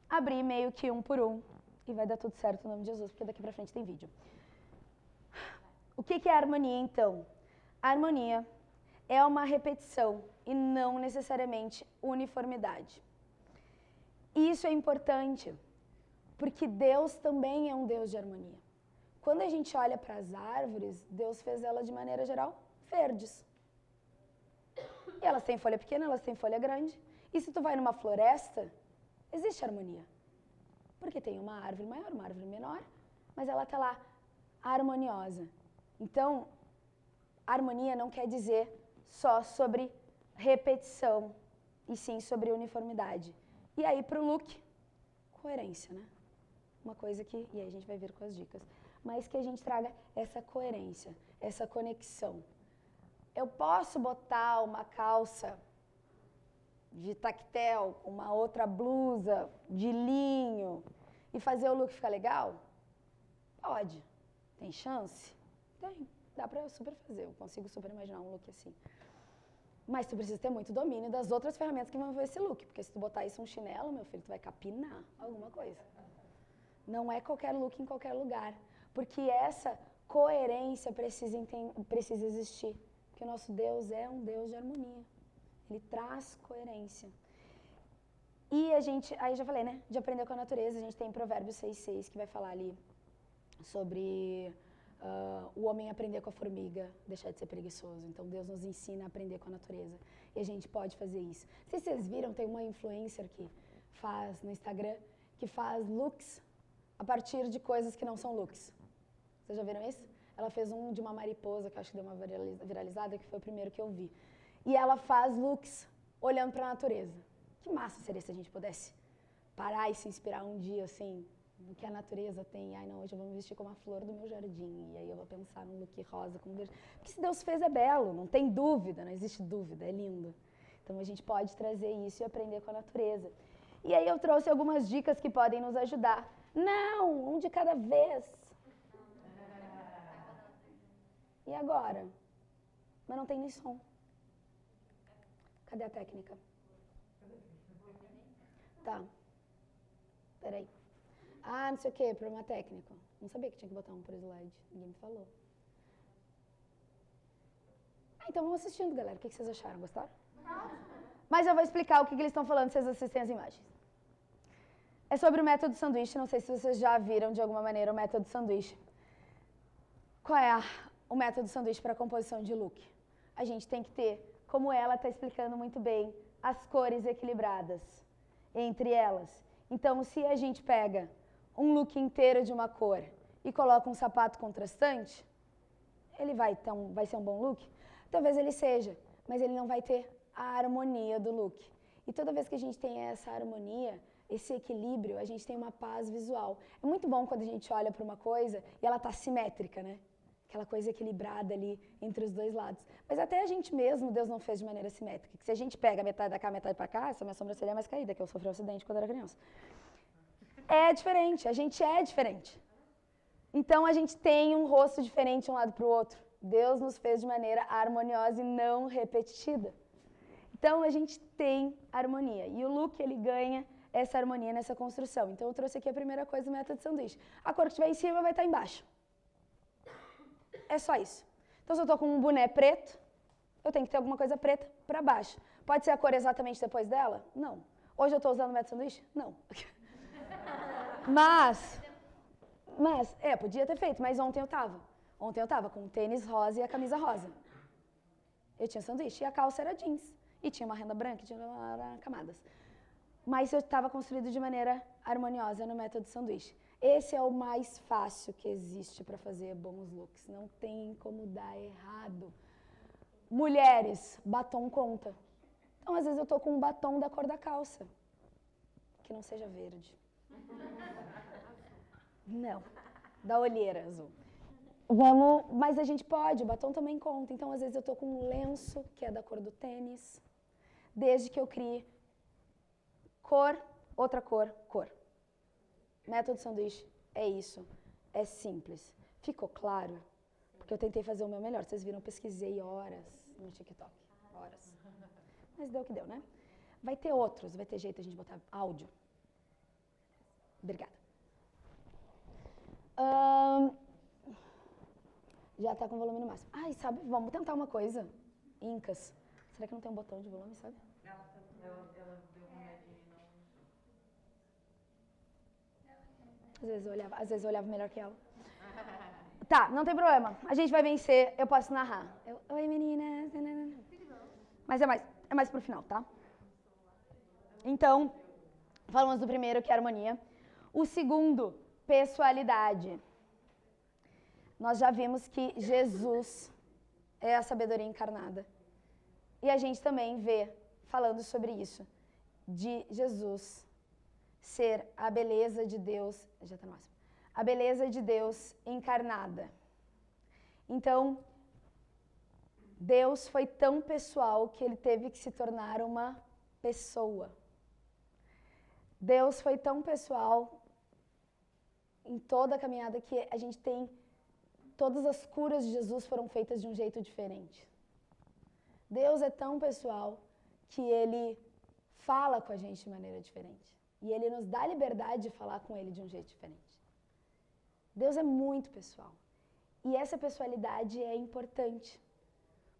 abrir meio que um por um, e vai dar tudo certo no nome de Jesus, porque daqui pra frente tem vídeo. O que é harmonia, então? A harmonia é uma repetição e não necessariamente uniformidade. Isso é importante, porque Deus também é um Deus de harmonia. Quando a gente olha para as árvores, Deus fez elas de maneira geral verdes. E elas têm folha pequena, elas têm folha grande. E se tu vai numa floresta, existe harmonia. Porque tem uma árvore maior, uma árvore menor, mas ela está lá harmoniosa. Então, harmonia não quer dizer só sobre repetição, e sim sobre uniformidade. E aí, para o look, coerência, né? Uma coisa que, e aí a gente vai ver com as dicas, mas que a gente traga essa coerência, essa conexão. Eu posso botar uma calça de tactel, uma outra blusa de linho e fazer o look ficar legal? Pode. Tem chance? Tem. Dá pra super fazer. Eu consigo super imaginar um look assim. Mas tu precisa ter muito domínio das outras ferramentas que vão ver esse look. Porque se tu botar isso um chinelo, meu filho, tu vai capinar alguma coisa. Não é qualquer look em qualquer lugar. Porque essa coerência precisa existir. Porque o nosso Deus é um Deus de harmonia. Ele traz coerência. E a gente, aí já falei, né, de aprender com a natureza, a gente tem Provérbios 6:6, que vai falar ali sobre o homem aprender com a formiga, deixar de ser preguiçoso. Então Deus nos ensina a aprender com a natureza. E a gente pode fazer isso. Não sei se vocês viram, tem uma influencer que faz no Instagram, que faz looks a partir de coisas que não são looks. Vocês já viram isso? Ela fez um de uma mariposa, que eu acho que deu uma viralizada, que foi o primeiro que eu vi. E ela faz looks olhando para a natureza. Que massa seria se a gente pudesse parar e se inspirar um dia, assim, no que a natureza tem. Ai, não, hoje eu vou me vestir como a flor do meu jardim. E aí eu vou pensar num look rosa com verde. Porque se Deus fez é belo, não tem dúvida, não existe dúvida, é lindo. Então a gente pode trazer isso e aprender com a natureza. E aí eu trouxe algumas dicas que podem nos ajudar. Não, um de cada vez. E agora? Mas não tem nem som. Cadê a técnica? Tá. Peraí. Ah, não sei o que, problema técnico. Não sabia que tinha que botar um por slide. Ninguém me falou. Então vamos assistindo, galera. O que vocês acharam? Gostaram? Mas eu vou explicar o que eles estão falando, vocês assistem as imagens. É sobre o método sanduíche. Não sei se vocês já viram de alguma maneira o método sanduíche. Qual é o método sanduíche para a composição de look? A gente tem que ter, como ela está explicando muito bem, as cores equilibradas entre elas. Então, se a gente pega um look inteiro de uma cor e coloca um sapato contrastante, ele vai ser um bom look? Talvez ele seja, mas ele não vai ter a harmonia do look. E toda vez que a gente tem essa harmonia, esse equilíbrio, a gente tem uma paz visual. É muito bom quando a gente olha para uma coisa e ela está simétrica, né? Aquela coisa equilibrada ali entre os dois lados. Mas até a gente mesmo, Deus não fez de maneira simétrica. Que se a gente pega metade da cá, metade para cá, essa minha sobrancelha é mais caída, que eu sofri um acidente quando era criança. É diferente, a gente é diferente. Então a gente tem um rosto diferente de um lado para o outro. Deus nos fez de maneira harmoniosa e não repetida. Então a gente tem harmonia. E o look, ele ganha essa harmonia nessa construção. Então eu trouxe aqui a primeira coisa do método sanduíche. A cor que estiver em cima vai estar embaixo. É só isso. Então, se eu estou com um boné preto, eu tenho que ter alguma coisa preta para baixo. Pode ser a cor exatamente depois dela? Não. Hoje eu estou usando o método sanduíche? Não. Mas, podia ter feito, mas ontem eu estava. Ontem eu estava com o tênis rosa e a camisa rosa. Eu tinha sanduíche e a calça era jeans. E tinha uma renda branca, tinha camadas. Mas eu estava construído de maneira harmoniosa no método sanduíche. Esse é o mais fácil que existe para fazer bons looks. Não tem como dar errado. Mulheres, batom conta. Então, às vezes, eu estou com um batom da cor da calça. Que não seja verde. Não. da olheira azul. Vamos, mas a gente pode, o batom também conta. Então, às vezes eu tô com um lenço que é da cor do tênis, desde que eu crie cor, outra cor, cor. Método sanduíche é isso, é simples. Ficou claro? Porque eu tentei fazer o meu melhor. Vocês viram, eu pesquisei horas no TikTok, horas. Mas deu o que deu, né? Vai ter outros, vai ter jeito de a gente botar áudio. Obrigada. Já tá com o volume no máximo. Ai, sabe, vamos tentar uma coisa. Incas. Será que não tem um botão de volume, sabe? Ela deu uma olhadinha e não... Às vezes eu olhava melhor que ela. Tá, não tem problema. A gente vai vencer, eu posso narrar. Oi, meninas. Mas é mais pro final, tá? Então, falamos do primeiro, que é harmonia. O segundo, pessoalidade. Nós já vimos que Jesus é a sabedoria encarnada. E a gente também vê, falando sobre isso, de Jesus ser a beleza de Deus, já tá no máximo, a beleza de Deus encarnada. Então, Deus foi tão pessoal que ele teve que se tornar uma pessoa. Deus foi tão pessoal em toda a caminhada que a gente tem, todas as curas de Jesus foram feitas de um jeito diferente. Deus é tão pessoal que ele fala com a gente de maneira diferente. E ele nos dá a liberdade de falar com ele de um jeito diferente. Deus é muito pessoal. E essa pessoalidade é importante.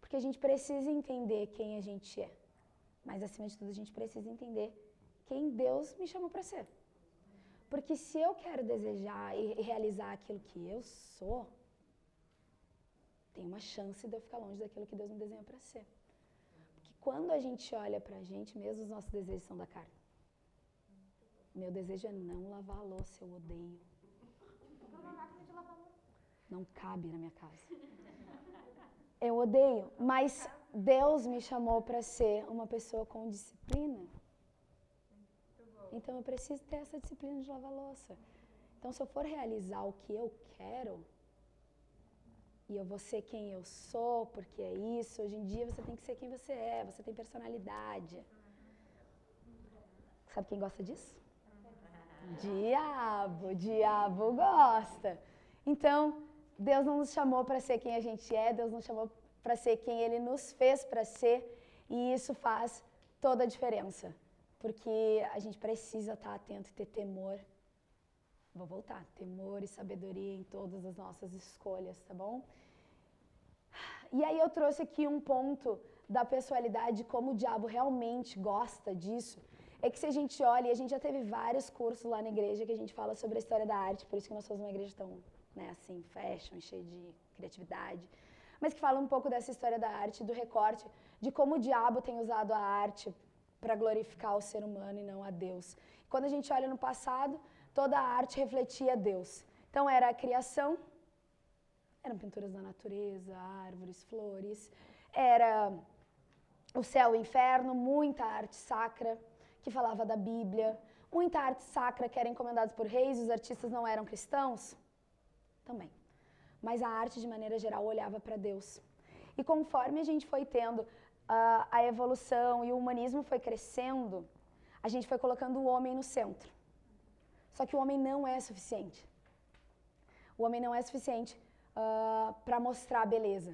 Porque a gente precisa entender quem a gente é. Mas, acima de tudo, a gente precisa entender quem Deus me chamou para ser. Porque se eu quero desejar e realizar aquilo que eu sou, tem uma chance de eu ficar longe daquilo que Deus me desenhou para ser. Porque quando a gente olha pra gente, mesmo os nossos desejos são da carne. Meu desejo é não lavar a louça, eu odeio. Não cabe na minha casa. Eu odeio, mas Deus me chamou para ser uma pessoa com disciplina. Então eu preciso ter essa disciplina de lavar a louça. Então se eu for realizar o que eu quero, e eu vou ser quem eu sou, porque é isso, hoje em dia você tem que ser quem você é, você tem personalidade. Sabe quem gosta disso? Diabo gosta. Então, Deus não nos chamou para ser quem a gente é, Deus nos chamou para ser quem Ele nos fez para ser, e isso faz toda a diferença. Porque a gente precisa estar atento e ter temor. Vou voltar, temor e sabedoria em todas as nossas escolhas, tá bom? E aí eu trouxe aqui um ponto da pessoalidade, como o diabo realmente gosta disso. É que se a gente olha, e a gente já teve vários cursos lá na igreja que a gente fala sobre a história da arte, por isso que nós somos uma igreja tão, né, assim, fashion, cheia de criatividade, mas que fala um pouco dessa história da arte, do recorte, de como o diabo tem usado a arte para glorificar o ser humano e não a Deus. Quando a gente olha no passado, toda a arte refletia Deus. Então era a criação, eram pinturas da natureza, árvores, flores, era o céu e o inferno, muita arte sacra, que falava da Bíblia, muita arte sacra que era encomendada por reis, os artistas não eram cristãos, também. Mas a arte, de maneira geral, olhava para Deus. E conforme a gente foi tendo a evolução e o humanismo foi crescendo, a gente foi colocando o homem no centro. Só que o homem não é suficiente. O homem não é suficiente para mostrar a beleza.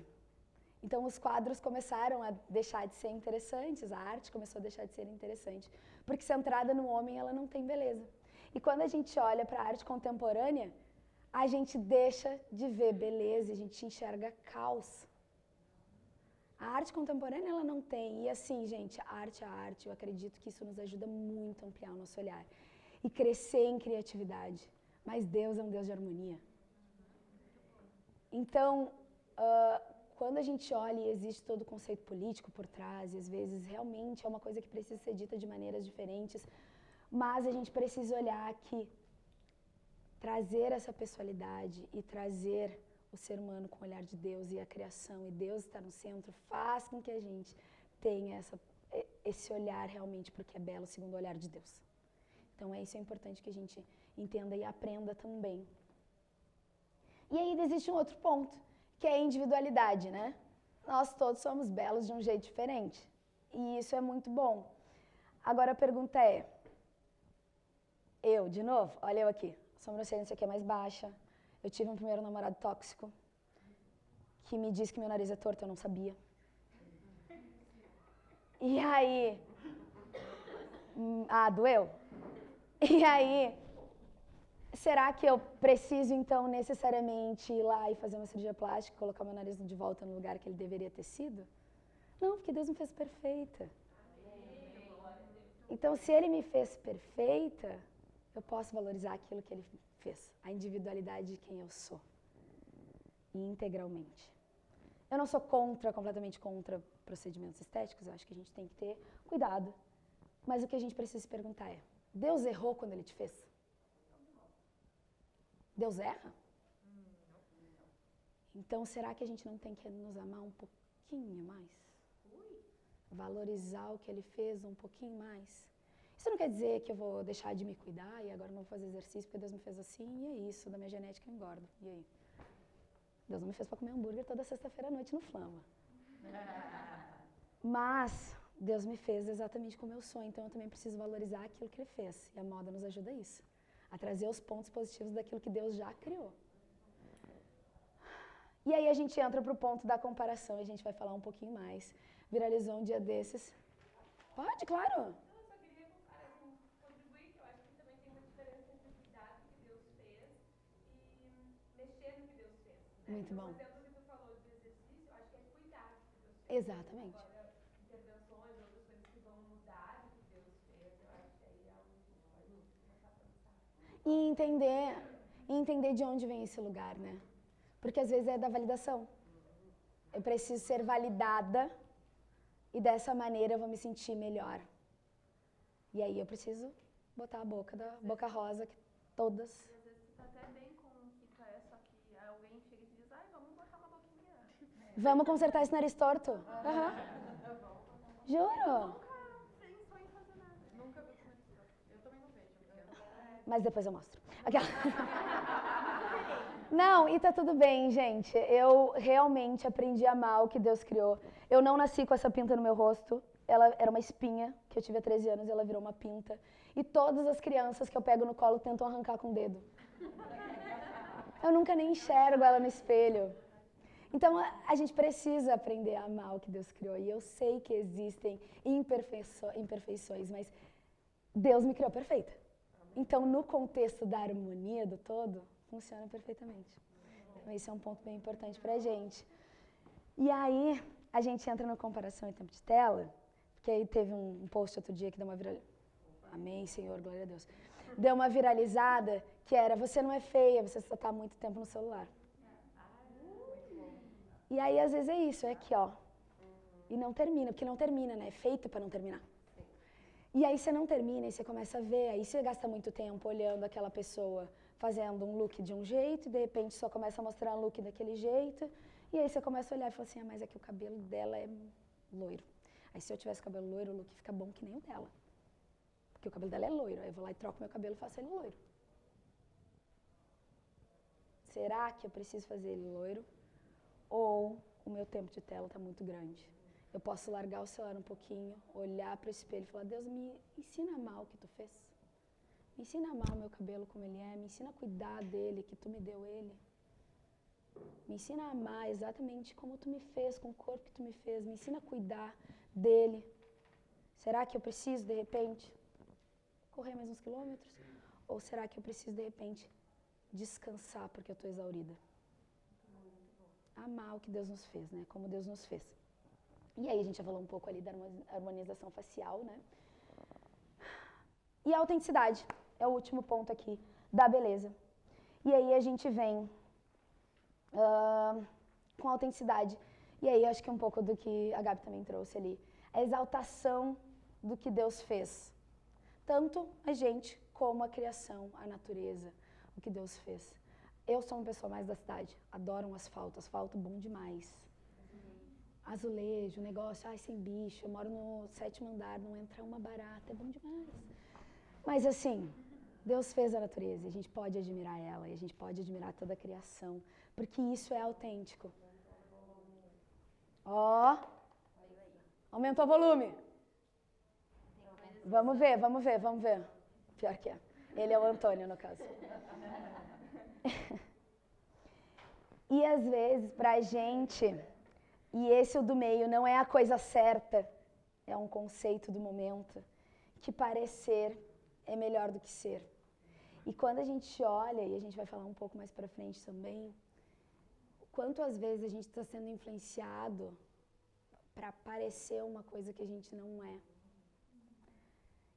Então os quadros começaram a deixar de ser interessantes, a arte começou a deixar de ser interessante, porque centrada no homem ela não tem beleza. E quando a gente olha para a arte contemporânea, a gente deixa de ver beleza, a gente enxerga caos. A arte contemporânea ela não tem, e assim, gente, a arte, eu acredito que isso nos ajuda muito a ampliar o nosso olhar e crescer em criatividade. Mas Deus é um Deus de harmonia. Então, quando a gente olha e existe todo o conceito político por trás, e às vezes realmente é uma coisa que precisa ser dita de maneiras diferentes, mas a gente precisa olhar que trazer essa pessoalidade e trazer o ser humano com o olhar de Deus e a criação, e Deus estar no centro, faz com que a gente tenha esse olhar realmente para o que é belo, segundo o olhar de Deus. Então, isso é importante que a gente entenda e aprenda também. E aí existe um outro ponto, que é a individualidade, né? Nós todos somos belos de um jeito diferente. E isso é muito bom. Agora a pergunta é, de novo, olha eu aqui, a sobrancelha aqui é mais baixa, eu tive um primeiro namorado tóxico, que me disse que meu nariz é torto, eu não sabia. E aí, doeu? E aí, será que eu preciso então necessariamente ir lá e fazer uma cirurgia plástica, colocar meu nariz de volta no lugar que ele deveria ter sido? Não, porque Deus me fez perfeita. Então, se Ele me fez perfeita, eu posso valorizar aquilo que Ele fez, a individualidade de quem eu sou, integralmente. Eu não sou completamente contra procedimentos estéticos, eu acho que a gente tem que ter cuidado. Mas o que a gente precisa se perguntar é, Deus errou quando Ele te fez? Deus erra? Então, será que a gente não tem que nos amar um pouquinho mais? Valorizar o que Ele fez um pouquinho mais? Isso não quer dizer que eu vou deixar de me cuidar e agora não vou fazer exercício porque Deus me fez assim e é isso, da minha genética eu engordo. E aí? Deus não me fez para comer hambúrguer toda sexta-feira à noite no Flama. Mas Deus me fez exatamente como eu sou, então eu também preciso valorizar aquilo que Ele fez. E a moda nos ajuda a isso, a trazer os pontos positivos daquilo que Deus já criou. E aí a gente entra para o ponto da comparação e a gente vai falar um pouquinho mais. Viralizou um dia desses. Pode, claro. Não, eu só queria contribuir, que eu acho que também tem uma diferença entre cuidar do que Deus fez e mexer no que Deus fez. Né? Muito bom. Por exemplo, que tu falou de exercício, eu acho que é cuidar do que Deus fez. Exatamente. Agora, intervenções, outras coisas que vão mudar do que Deus fez, eu acho que aí é algo que a gente pode começar a pensar. E entender de onde vem esse lugar, né? Porque às vezes é da validação. Eu preciso ser validada e dessa maneira eu vou me sentir melhor. E aí eu preciso botar a boca rosa, que todas... E às vezes tu tá até bem com o que tu é, só que alguém chega e te diz, vamos botar uma boquinha. Vamos consertar esse nariz torto? Uhum. Juro? Nunca pensou em fazer nada. Nunca vi como é que eu também não vejo. Mas depois eu mostro. Aquela... Não, e tá tudo bem, gente. Eu realmente aprendi a amar o que Deus criou. Eu não nasci com essa pinta no meu rosto. Ela era uma espinha, que eu tive há 13 anos, e ela virou uma pinta. E todas as crianças que eu pego no colo tentam arrancar com o dedo. Eu nunca nem enxergo ela no espelho. Então, a gente precisa aprender a amar o que Deus criou. E eu sei que existem imperfeições, mas Deus me criou perfeita. Então, no contexto da harmonia do todo, funciona perfeitamente. Então, esse é um ponto bem importante pra gente. E aí, a gente entra na comparação em tempo de tela, porque aí teve um post outro dia que deu uma viralizada. Amém, Senhor, glória a Deus. Deu uma viralizada que era, você não é feia, você só está há muito tempo no celular. E aí, às vezes é isso, é aqui, ó. E não termina, porque não termina, né? É feito para não terminar. E aí você não termina, e você começa a ver, aí você gasta muito tempo olhando aquela pessoa fazendo um look de um jeito, e de repente só começa a mostrar um look daquele jeito, e aí você começa a olhar e fala assim, mas é que o cabelo dela é loiro. Aí se eu tivesse cabelo loiro, o look fica bom que nem o dela. Porque o cabelo dela é loiro, aí eu vou lá e troco meu cabelo e faço ele loiro. Será que eu preciso fazer ele loiro? Ou o meu tempo de tela está muito grande? Eu posso largar o celular um pouquinho, olhar para o espelho e falar, Deus, me ensina a amar o que tu fez. Me ensina a amar o meu cabelo como ele é, me ensina a cuidar dele, que tu me deu ele. Me ensina a amar exatamente como tu me fez, com o corpo que tu me fez. Me ensina a cuidar dele. Será que eu preciso, de repente, correr mais uns quilômetros? Ou será que eu preciso, de repente, descansar porque eu estou exaurida? Amar o que Deus nos fez, né? Como Deus nos fez. E aí a gente já falou um pouco ali da harmonização facial, né? E a autenticidade é o último ponto aqui da beleza. E aí a gente vem com a autenticidade. E aí acho que um pouco do que a Gabi também trouxe ali. A exaltação do que Deus fez. Tanto a gente como a criação, a natureza, o que Deus fez. Eu sou uma pessoa mais da cidade, adoro um asfalto bom demais. Azulejo, negócio, sem bicho, eu moro no 7º andar, não entra uma barata, é bom demais. Mas assim, Deus fez a natureza e a gente pode admirar ela, e a gente pode admirar toda a criação, porque isso é autêntico. Ó, aumentou o volume. Vamos ver. Pior que é. Ele é o Antônio, no caso. E às vezes, pra gente, e esse o do meio não é a coisa certa, é um conceito do momento, que parecer é melhor do que ser. E quando a gente olha, e a gente vai falar um pouco mais pra frente também, quanto às vezes a gente está sendo influenciado para parecer uma coisa que a gente não é.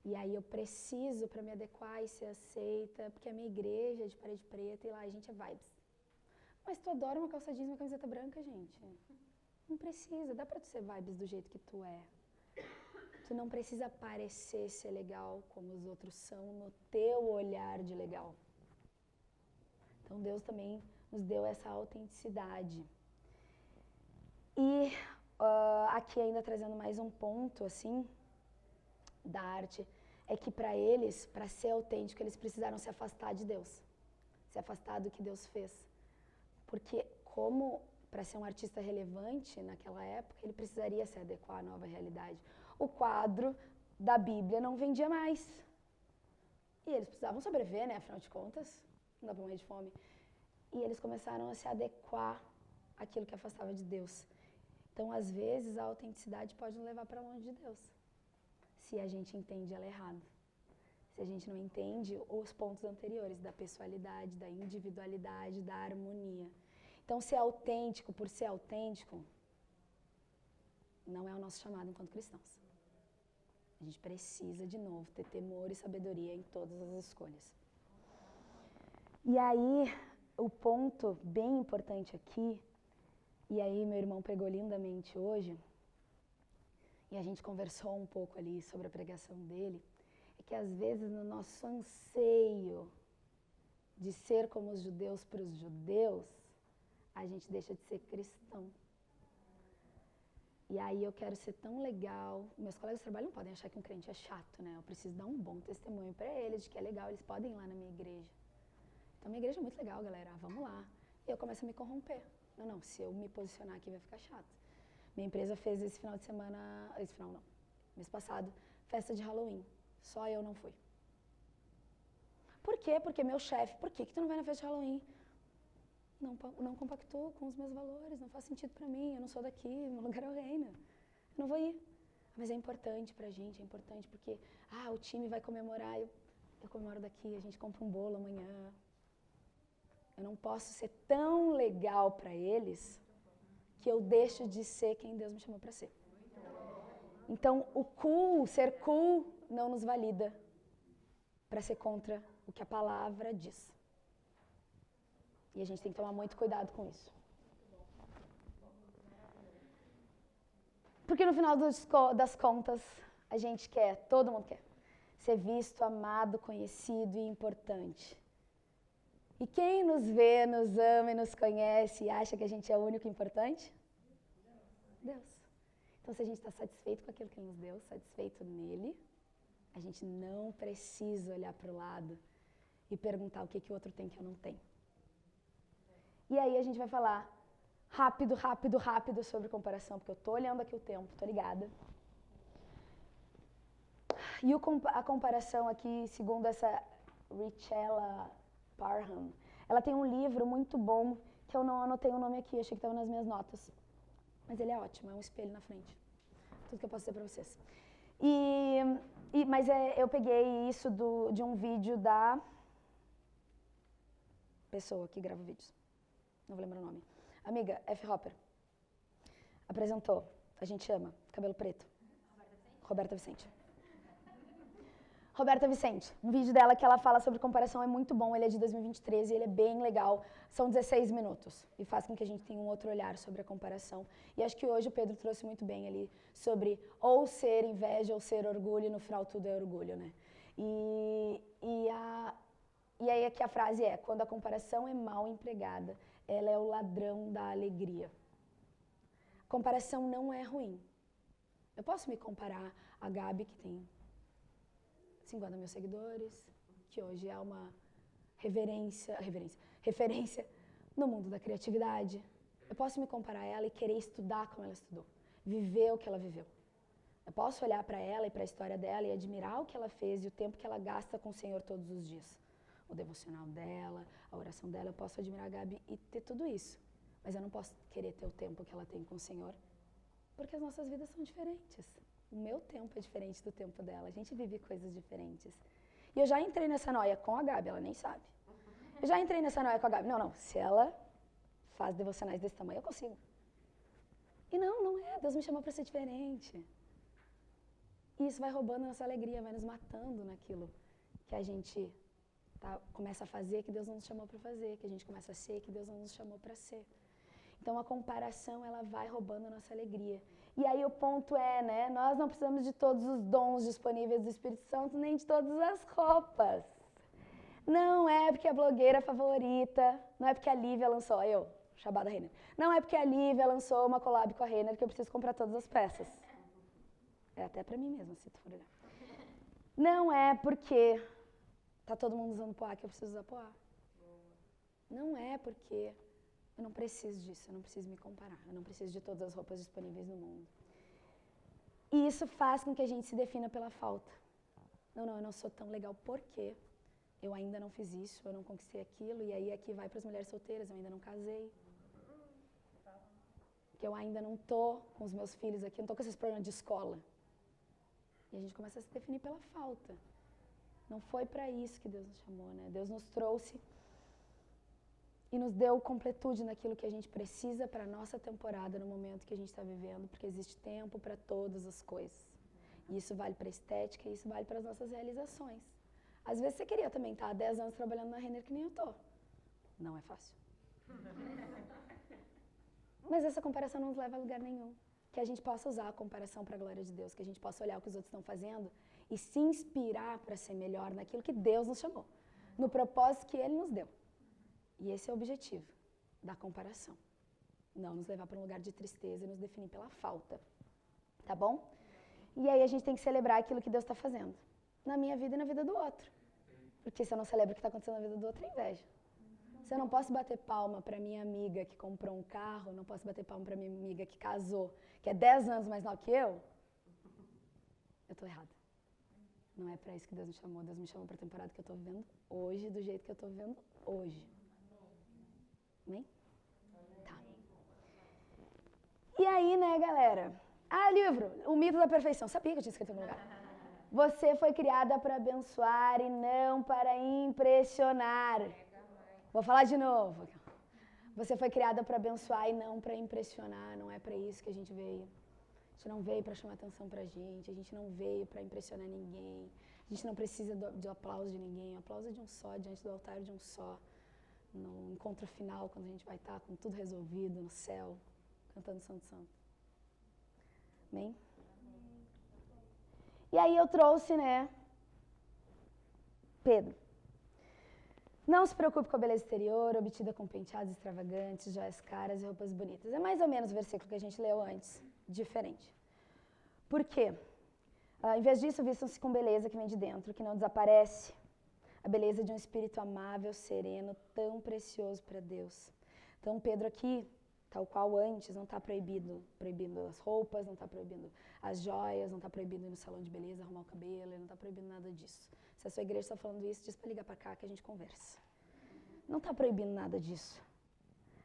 E aí eu preciso para me adequar e ser aceita, porque a minha igreja é de parede preta e lá a gente é vibes. Mas tu adora uma calça jeans e uma camiseta branca, gente. Não precisa, dá pra tu ser vibes do jeito que tu é. Tu não precisa parecer ser legal como os outros são no teu olhar de legal. Então Deus também nos deu essa autenticidade. E aqui ainda trazendo mais um ponto, assim, da arte, é que para eles, para ser autêntico, eles precisaram se afastar de Deus. Se afastar do que Deus fez. Porque como para ser um artista relevante naquela época, ele precisaria se adequar à nova realidade. O quadro da Bíblia não vendia mais. E eles precisavam sobreviver, né? Afinal de contas, não dá pra morrer de fome. E eles começaram a se adequar àquilo que afastava de Deus. Então, às vezes, a autenticidade pode nos levar para longe de Deus, se a gente entende ela errado. Se a gente não entende os pontos anteriores da pessoalidade, da individualidade, da harmonia. Então, ser autêntico por ser autêntico não é o nosso chamado enquanto cristãos. A gente precisa, de novo, ter temor e sabedoria em todas as escolhas. E aí, o ponto bem importante aqui, e aí meu irmão pregou lindamente hoje, e a gente conversou um pouco ali sobre a pregação dele, é que às vezes no nosso anseio de ser como os judeus para os judeus, a gente deixa de ser cristão. E aí eu quero ser tão legal, meus colegas de trabalho não podem achar que um crente é chato, né? Eu preciso dar um bom testemunho para eles de que é legal, eles podem ir lá na minha igreja. Então minha igreja é muito legal, galera, vamos lá. E eu começo a me corromper. Não, se eu me posicionar aqui vai ficar chato. Minha empresa fez esse final de semana, mês passado, festa de Halloween. Só eu não fui. Por quê? Porque meu chefe, por que tu não vai na festa de Halloween? Não compactou com os meus valores, não faz sentido pra mim, eu não sou daqui, meu lugar é o reino. Eu não vou ir. Mas é importante pra gente, é importante porque, o time vai comemorar, eu comemoro daqui, a gente compra um bolo amanhã. Eu não posso ser tão legal pra eles que eu deixo de ser quem Deus me chamou pra ser. Então, ser cool não nos valida pra ser contra o que a palavra diz. E a gente tem que tomar muito cuidado com isso. Porque no final das contas, a gente quer, todo mundo quer, ser visto, amado, conhecido e importante. E quem nos vê, nos ama e nos conhece e acha que a gente é o único importante? Deus. Então, se a gente está satisfeito com aquilo que Ele nos deu, satisfeito nele, a gente não precisa olhar para o lado e perguntar o que o outro tem que eu não tenho. E aí a gente vai falar rápido sobre comparação, porque eu tô olhando aqui o tempo, tô ligada. E a comparação aqui, segundo essa Richella Parham, ela tem um livro muito bom, que eu não anotei o nome aqui, achei que estava nas minhas notas. Mas ele é ótimo, é um espelho na frente. Tudo que eu posso dizer pra vocês. Mas eu peguei isso de um vídeo da pessoa que grava vídeos. Não vou lembrar o nome. Amiga, F. Hopper. Apresentou. A gente ama. Cabelo preto. Roberta Vicente. Roberta Vicente. Um vídeo dela que ela fala sobre comparação é muito bom. Ele é de 2023 e ele é bem legal. São 16 minutos. E faz com que a gente tenha um outro olhar sobre a comparação. E acho que hoje o Pedro trouxe muito bem ali sobre ou ser inveja ou ser orgulho. E no final tudo é orgulho, né? E aí aqui a frase é: quando a comparação é mal empregada, ela é o ladrão da alegria. Comparação não é ruim. Eu posso me comparar a Gabi, que tem 50 mil seguidores, que hoje é uma referência no mundo da criatividade. Eu posso me comparar a ela e querer estudar como ela estudou, viver o que ela viveu. Eu posso olhar para ela e para a história dela e admirar o que ela fez e o tempo que ela gasta com o Senhor todos os dias. O devocional dela, a oração dela, eu posso admirar a Gabi e ter tudo isso. Mas eu não posso querer ter o tempo que ela tem com o Senhor, porque as nossas vidas são diferentes. O meu tempo é diferente do tempo dela, a gente vive coisas diferentes. E eu já entrei nessa noia com a Gabi, ela nem sabe. Eu já entrei nessa noia com a Gabi. Não, se ela faz devocionais desse tamanho, eu consigo. E não é, Deus me chamou para ser diferente. E isso vai roubando a nossa alegria, vai nos matando naquilo que a gente começa a fazer, que Deus não nos chamou para fazer, que a gente começa a ser, que Deus não nos chamou para ser. Então a comparação, ela vai roubando a nossa alegria. E aí o ponto é, né, nós não precisamos de todos os dons disponíveis do Espírito Santo, nem de todas as roupas. Não é porque a blogueira favorita, não é porque a Lívia lançou, Shabá da Renner. Não é porque a Lívia lançou uma collab com a Renner que eu preciso comprar todas as peças. É até pra mim mesma, se tu for olhar. Não é porque tá todo mundo usando poá que eu preciso usar poá. Não é porque eu não preciso disso, eu não preciso me comparar, eu não preciso de todas as roupas disponíveis no mundo. E isso faz com que a gente se defina pela falta. Não, eu não sou tão legal porque eu ainda não fiz isso, eu não conquistei aquilo, e aí aqui vai para as mulheres solteiras, eu ainda não casei. Que eu ainda não tô com os meus filhos aqui, não tô com esses problemas de escola. E a gente começa a se definir pela falta. Não foi para isso que Deus nos chamou, né? Deus nos trouxe e nos deu completude naquilo que a gente precisa para a nossa temporada, no momento que a gente está vivendo, porque existe tempo para todas as coisas. E isso vale para a estética e isso vale para as nossas realizações. Às vezes você queria também estar há 10 anos trabalhando na Renner que nem eu tô. Não é fácil. Mas essa comparação não nos leva a lugar nenhum. Que a gente possa usar a comparação para a glória de Deus, que a gente possa olhar o que os outros estão fazendo e se inspirar para ser melhor naquilo que Deus nos chamou, no propósito que Ele nos deu. E esse é o objetivo da comparação. Não nos levar para um lugar de tristeza e nos definir pela falta. Tá bom? E aí a gente tem que celebrar aquilo que Deus está fazendo. Na minha vida e na vida do outro. Porque se eu não celebro o que está acontecendo na vida do outro, é inveja. Se eu não posso bater palma para minha amiga que comprou um carro, não posso bater palma para minha amiga que casou, que é 10 anos mais nova que eu estou errada. Não é para isso que Deus me chamou. Deus me chamou para a temporada que eu estou vivendo hoje, do jeito que eu estou vivendo hoje. Amém? Tá. E aí, né, galera? Livro, O Mito da Perfeição. Sabia que eu tinha escrito em algum lugar. Você foi criada para abençoar e não para impressionar. Vou falar de novo. Você foi criada para abençoar e não para impressionar. Não é para isso que a gente veio. A gente não veio para chamar atenção pra gente. A gente não veio para impressionar ninguém. A gente não precisa de aplauso de ninguém. O aplauso é de um só, diante do altar de um só. No encontro final, quando a gente vai estar com tudo resolvido no céu, cantando Santo Santo. Amém? E aí eu trouxe, né, Pedro. Não se preocupe com a beleza exterior, obtida com penteados extravagantes, joias caras e roupas bonitas. É mais ou menos o versículo que a gente leu antes, diferente. Por quê? Em vez disso, vistam-se com beleza que vem de dentro, que não desaparece. A beleza de um espírito amável, sereno, tão precioso para Deus. Então, Pedro aqui, tal qual antes, não está proibindo as roupas, não está proibindo as joias, não está proibindo ir no salão de beleza, arrumar o cabelo, ele não está proibindo nada disso. Se a sua igreja está falando isso, diz para ligar para cá que a gente conversa. Não está proibindo nada disso.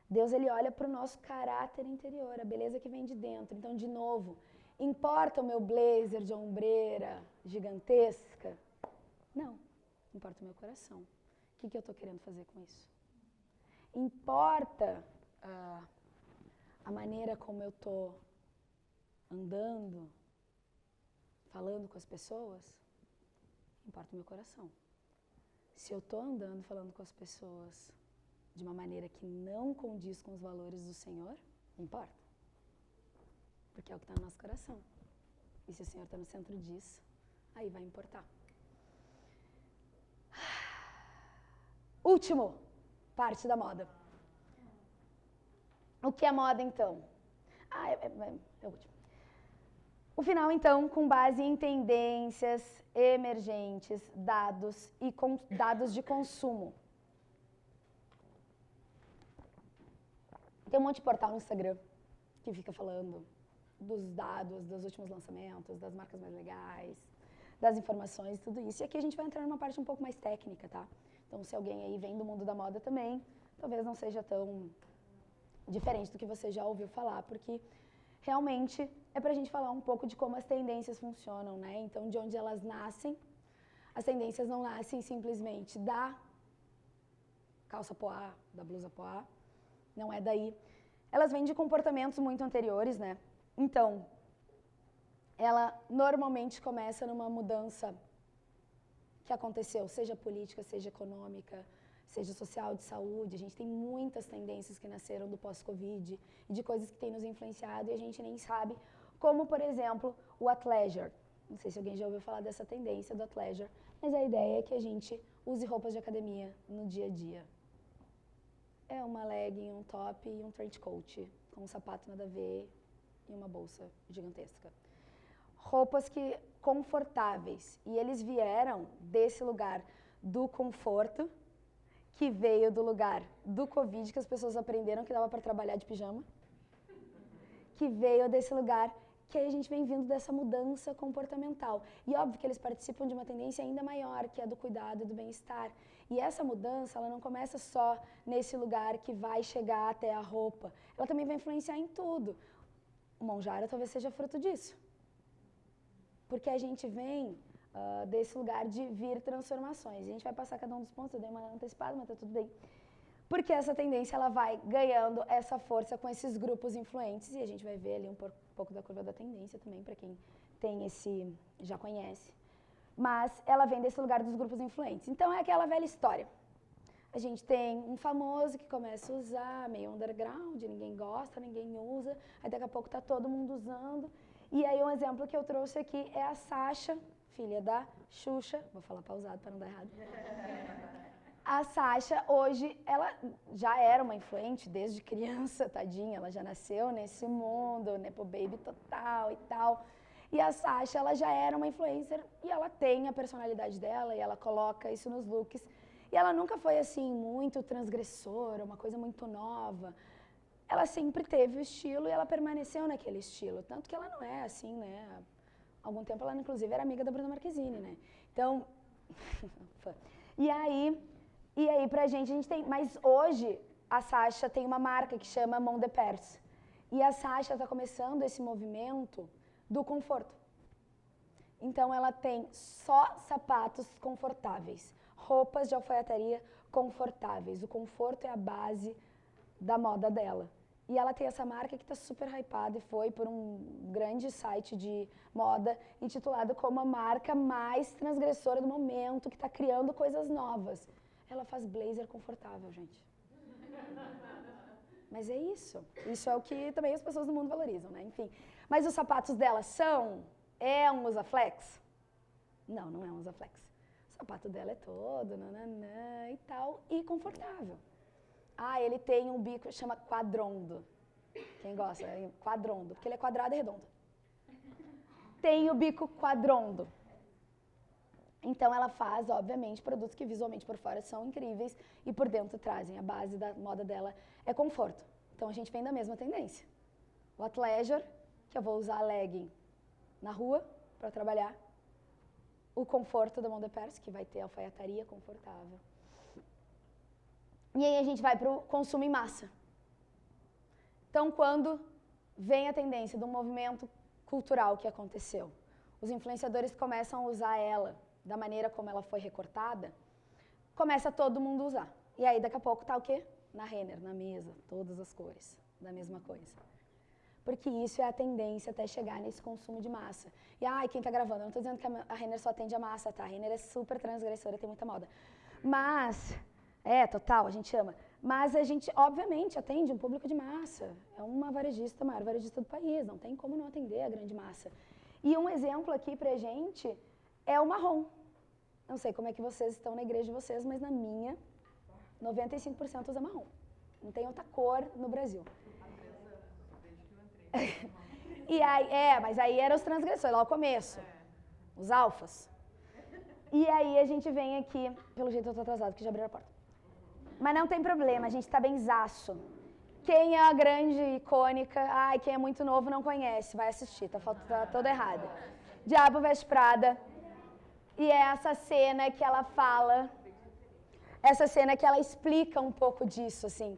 Deus, ele olha para o nosso caráter interior, a beleza que vem de dentro. Então, de novo, importa o meu blazer de ombreira gigantesca? Não. Importa o meu coração. O que eu estou querendo fazer com isso? Importa a maneira como eu estou andando, falando com as pessoas? Importa o meu coração. Se eu estou andando, falando com as pessoas de uma maneira que não condiz com os valores do Senhor, importa. Porque é o que está no nosso coração. E se o Senhor está no centro disso, aí vai importar. Último, parte da moda. O que é moda, então? É o último. O final, então, com base em tendências emergentes, dados e dados de consumo. Tem um monte de portal no Instagram que fica falando dos dados, dos últimos lançamentos, das marcas mais legais, das informações, tudo isso. E aqui a gente vai entrar numa parte um pouco mais técnica, tá? Então, se alguém aí vem do mundo da moda também, talvez não seja tão diferente do que você já ouviu falar, porque realmente é pra gente falar um pouco de como as tendências funcionam, né? Então, de onde elas nascem. As tendências não nascem simplesmente da calça poá, da blusa poá, não é daí. Elas vêm de comportamentos muito anteriores, né? Então, ela normalmente começa numa mudança que aconteceu, seja política, seja econômica, seja social, de saúde. A gente tem muitas tendências que nasceram do pós-Covid e de coisas que têm nos influenciado e a gente nem sabe, como, por exemplo, o athleisure. Não sei se alguém já ouviu falar dessa tendência do athleisure, mas a ideia é que a gente use roupas de academia no dia a dia. É uma legging, um top e um trench coat, com um sapato nada a ver e uma bolsa gigantesca. Roupas que confortáveis. E eles vieram desse lugar do conforto, que veio do lugar do Covid, que as pessoas aprenderam que dava para trabalhar de pijama, que veio desse lugar que a gente vem vindo dessa mudança comportamental. E óbvio que eles participam de uma tendência ainda maior, que é do cuidado e do bem-estar. E essa mudança, ela não começa só nesse lugar que vai chegar até a roupa. Ela também vai influenciar em tudo. O Monjara talvez seja fruto disso. Porque a gente vem desse lugar de vir transformações. A gente vai passar cada um dos pontos, eu dei uma antecipada, mas tá tudo bem. Porque essa tendência, ela vai ganhando essa força com esses grupos influentes, e a gente vai ver ali um pouco da curva da tendência também, para quem tem já conhece. Mas ela vem desse lugar dos grupos influentes. Então é aquela velha história. A gente tem um famoso que começa a usar, meio underground, ninguém gosta, ninguém usa, aí daqui a pouco tá todo mundo usando. E aí um exemplo que eu trouxe aqui é a Sasha, filha da Xuxa, vou falar pausado para não dar errado. A Sasha, hoje, ela já era uma influente desde criança, tadinha, ela já nasceu nesse mundo, nepo baby total e tal. E a Sasha, ela já era uma influencer e ela tem a personalidade dela e ela coloca isso nos looks. E ela nunca foi, assim, muito transgressora, uma coisa muito nova. Ela sempre teve o estilo e ela permaneceu naquele estilo. Tanto que ela não é assim, né? Há algum tempo ela, inclusive, era amiga da Bruna Marquezine, né? Então, e aí pra gente, a gente tem... Mas hoje, a Sasha tem uma marca que chama Mon de Perse. E a Sasha está começando esse movimento do conforto. Então, ela tem só sapatos confortáveis, roupas de alfaiataria confortáveis. O conforto é a base da moda dela. E ela tem essa marca que está super hypada e foi por um grande site de moda intitulado como a marca mais transgressora do momento, que está criando coisas novas. Ela faz blazer confortável, gente. Mas é isso. Isso é o que também as pessoas do mundo valorizam, né? Enfim. Mas os sapatos dela é um Usaflex? Não, não é um Usaflex. O sapato dela é todo, nananã e tal, e confortável. Ah, ele tem um bico, chama quadrondo. Quem gosta? É quadrondo, porque ele é quadrado e redondo. Tem o bico quadrondo. Então ela faz, obviamente, produtos que visualmente por fora são incríveis e por dentro trazem. A base da moda dela é conforto. Então a gente vem da mesma tendência. O athleisure, que eu vou usar legging na rua para trabalhar. O conforto da Mon de Perse, que vai ter alfaiataria confortável. E aí a gente vai para o consumo em massa. Então, quando vem a tendência de um movimento cultural que aconteceu, os influenciadores começam a usar ela da maneira como ela foi recortada, começa todo mundo a usar. E aí, daqui a pouco, tá o quê? Na Renner, na mesa, todas as cores, da mesma coisa. Porque isso é a tendência até chegar nesse consumo de massa. E, quem tá gravando? Eu não tô dizendo que a Renner só atende a massa, tá? A Renner é super transgressora, tem muita moda. Mas... total, a gente ama. Mas a gente, obviamente, atende um público de massa. É uma varejista, a maior varejista do país. Não tem como não atender a grande massa. E um exemplo aqui pra gente é o marrom. Não sei como é que vocês estão na igreja de vocês, mas na minha, 95% usa marrom. Não tem outra cor no Brasil. E aí, mas aí eram os transgressores, lá o começo. Os alfas. E aí a gente vem aqui, pelo jeito eu tô atrasado, porque já abriu a porta. Mas não tem problema, a gente tá benzaço. Quem é a grande, icônica, quem é muito novo não conhece, vai assistir, tá toda errada. Diabo Veste Prada. E é essa cena que ela fala, essa cena que ela explica um pouco disso, assim,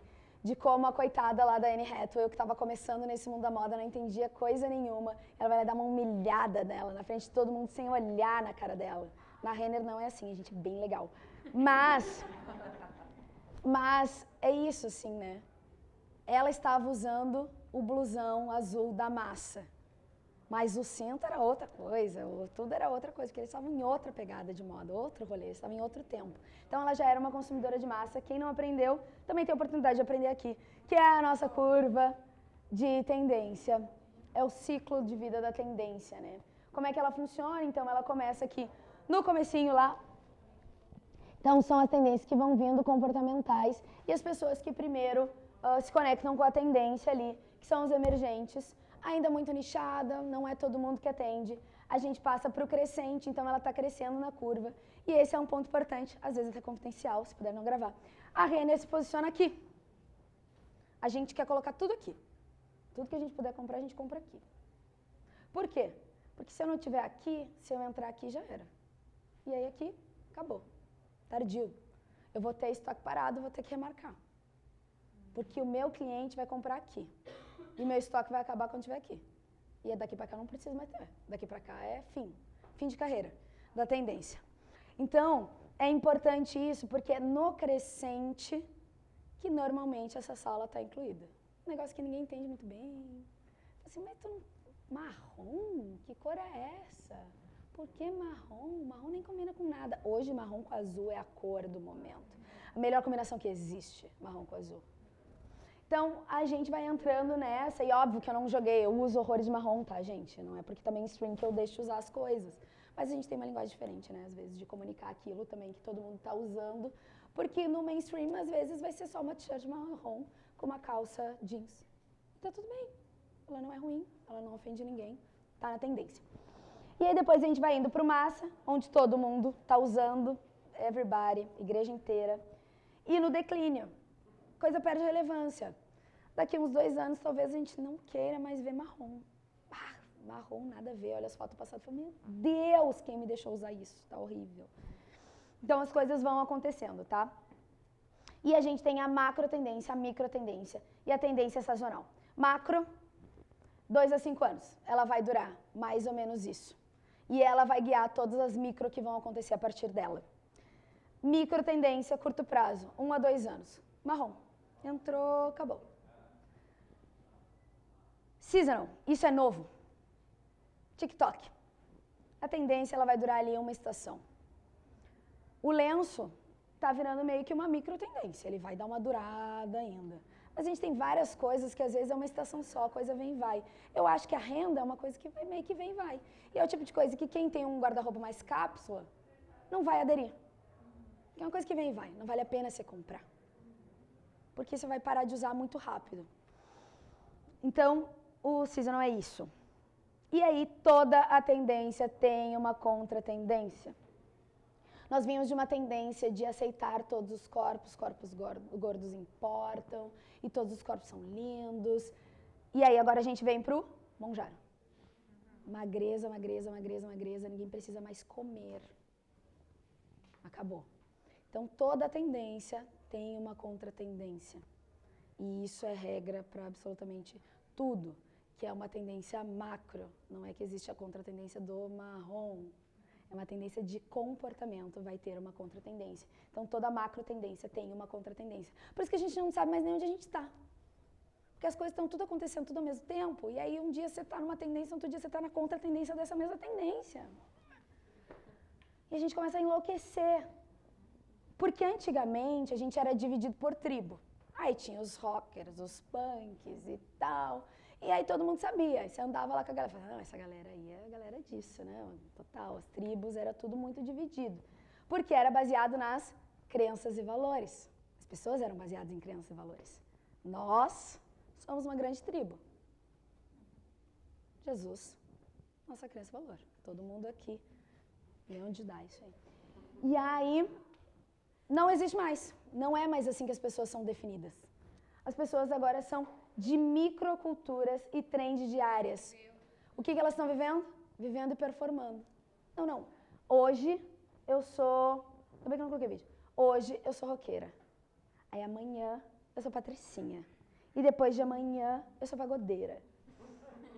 de como a coitada lá da Anne Hathaway, que estava começando nesse mundo da moda, não entendia coisa nenhuma, ela vai dar uma humilhada nela, na frente de todo mundo, sem olhar na cara dela. Na Renner não é assim, a gente é bem legal. Mas é isso, assim, né? Ela estava usando o blusão azul da massa. Mas o cinto era outra coisa, tudo era outra coisa, porque eles estavam em outra pegada de moda, outro rolê, eles estavam em outro tempo. Então ela já era uma consumidora de massa. Quem não aprendeu, também tem a oportunidade de aprender aqui, que é a nossa curva de tendência. É o ciclo de vida da tendência, né? Como é que ela funciona? Então ela começa aqui no comecinho lá. Então são as tendências que vão vindo comportamentais e as pessoas que primeiro se conectam com a tendência ali, que são os emergentes. Ainda muito nichada, não é todo mundo que atende. A gente passa para o crescente, então ela está crescendo na curva. E esse é um ponto importante, às vezes até confidencial, se puder não gravar. A Renner se posiciona aqui. A gente quer colocar tudo aqui. Tudo que a gente puder comprar, a gente compra aqui. Por quê? Porque se eu não estiver aqui, se eu entrar aqui, já era. E aí aqui, acabou. Tardio. Eu vou ter estoque parado, vou ter que remarcar. Porque o meu cliente vai comprar aqui. E meu estoque vai acabar quando estiver aqui. E daqui para cá eu não preciso mais ter. Daqui para cá é fim. Fim de carreira da tendência. Então, é importante isso porque é no crescente que normalmente essa sala está incluída. Um negócio que ninguém entende muito bem. Assim, mas tu não... Marrom? Que cor é essa? Por que marrom? Marrom nem combina com nada. Hoje marrom com azul é a cor do momento. A melhor combinação que existe, marrom com azul. Então, a gente vai entrando nessa, e óbvio que eu não joguei, eu uso horrores de marrom, tá, gente? Não é porque tá mainstream que eu deixo de usar as coisas. Mas a gente tem uma linguagem diferente, né, às vezes, de comunicar aquilo também que todo mundo tá usando. Porque no mainstream, às vezes, vai ser só uma t-shirt marrom com uma calça jeans. Então, tudo bem. Ela não é ruim, ela não ofende ninguém, tá na tendência. E aí, depois a gente vai indo pro massa, onde todo mundo tá usando, everybody, igreja inteira. E no declínio. Coisa perde relevância. Daqui uns 2 anos, talvez a gente não queira mais ver marrom. Marrom, nada a ver. Olha as fotos passadas e falo, meu Deus, quem me deixou usar isso? Tá horrível. Então, as coisas vão acontecendo, tá? E a gente tem a macro tendência, a micro tendência e a tendência sazonal. Macro, 2 a 5 anos. Ela vai durar mais ou menos isso. E ela vai guiar todas as micro que vão acontecer a partir dela. Micro tendência, curto prazo, 1 a 2 anos. Marrom. Entrou, acabou. Seasonal, isso é novo. TikTok. A tendência ela vai durar ali uma estação. O lenço está virando meio que uma micro tendência, ele vai dar uma durada ainda. Mas a gente tem várias coisas que às vezes é uma estação só, a coisa vem e vai. Eu acho que a renda é uma coisa que meio que vem e vai. E é o tipo de coisa que quem tem um guarda-roupa mais cápsula não vai aderir. É uma coisa que vem e vai, não vale a pena você comprar. Porque você vai parar de usar muito rápido. Então, o seasonal é isso. E aí, toda a tendência tem uma contra-tendência. Nós vimos de uma tendência de aceitar todos os corpos gordos importam, e todos os corpos são lindos. E aí, agora a gente vem pro Monjaro. Magreza, magreza, magreza, magreza, ninguém precisa mais comer. Acabou. Então, toda a tendência tem uma contra-tendência. E isso é regra para absolutamente tudo, que é uma tendência macro. Não é que existe a contra-tendência do marrom. É uma tendência de comportamento, vai ter uma contra-tendência. Então, toda macro-tendência tem uma contra-tendência. Por isso que a gente não sabe mais nem onde a gente está. Porque as coisas estão tudo acontecendo tudo ao mesmo tempo. E aí, um dia você está numa tendência, outro dia você está na contra-tendência dessa mesma tendência. E a gente começa a enlouquecer. Porque antigamente a gente era dividido por tribo. Aí tinha os rockers, os punks e tal. E aí todo mundo sabia. Aí você andava lá com a galera e falava, não, essa galera aí é a galera disso, né? Total, as tribos, era tudo muito dividido. Porque era baseado nas crenças e valores. As pessoas eram baseadas em crenças e valores. Nós somos uma grande tribo. Jesus, nossa crença e valor. Todo mundo aqui, leão de Judá, isso aí. E aí, não existe mais. Não é mais assim que as pessoas são definidas. As pessoas agora são de microculturas e trends diárias. O que elas estão vivendo? Vivendo e performando. Não. Hoje eu sou... Ainda bem que eu não coloquei vídeo. Hoje eu sou roqueira. Aí amanhã eu sou patricinha. E depois de amanhã eu sou pagodeira.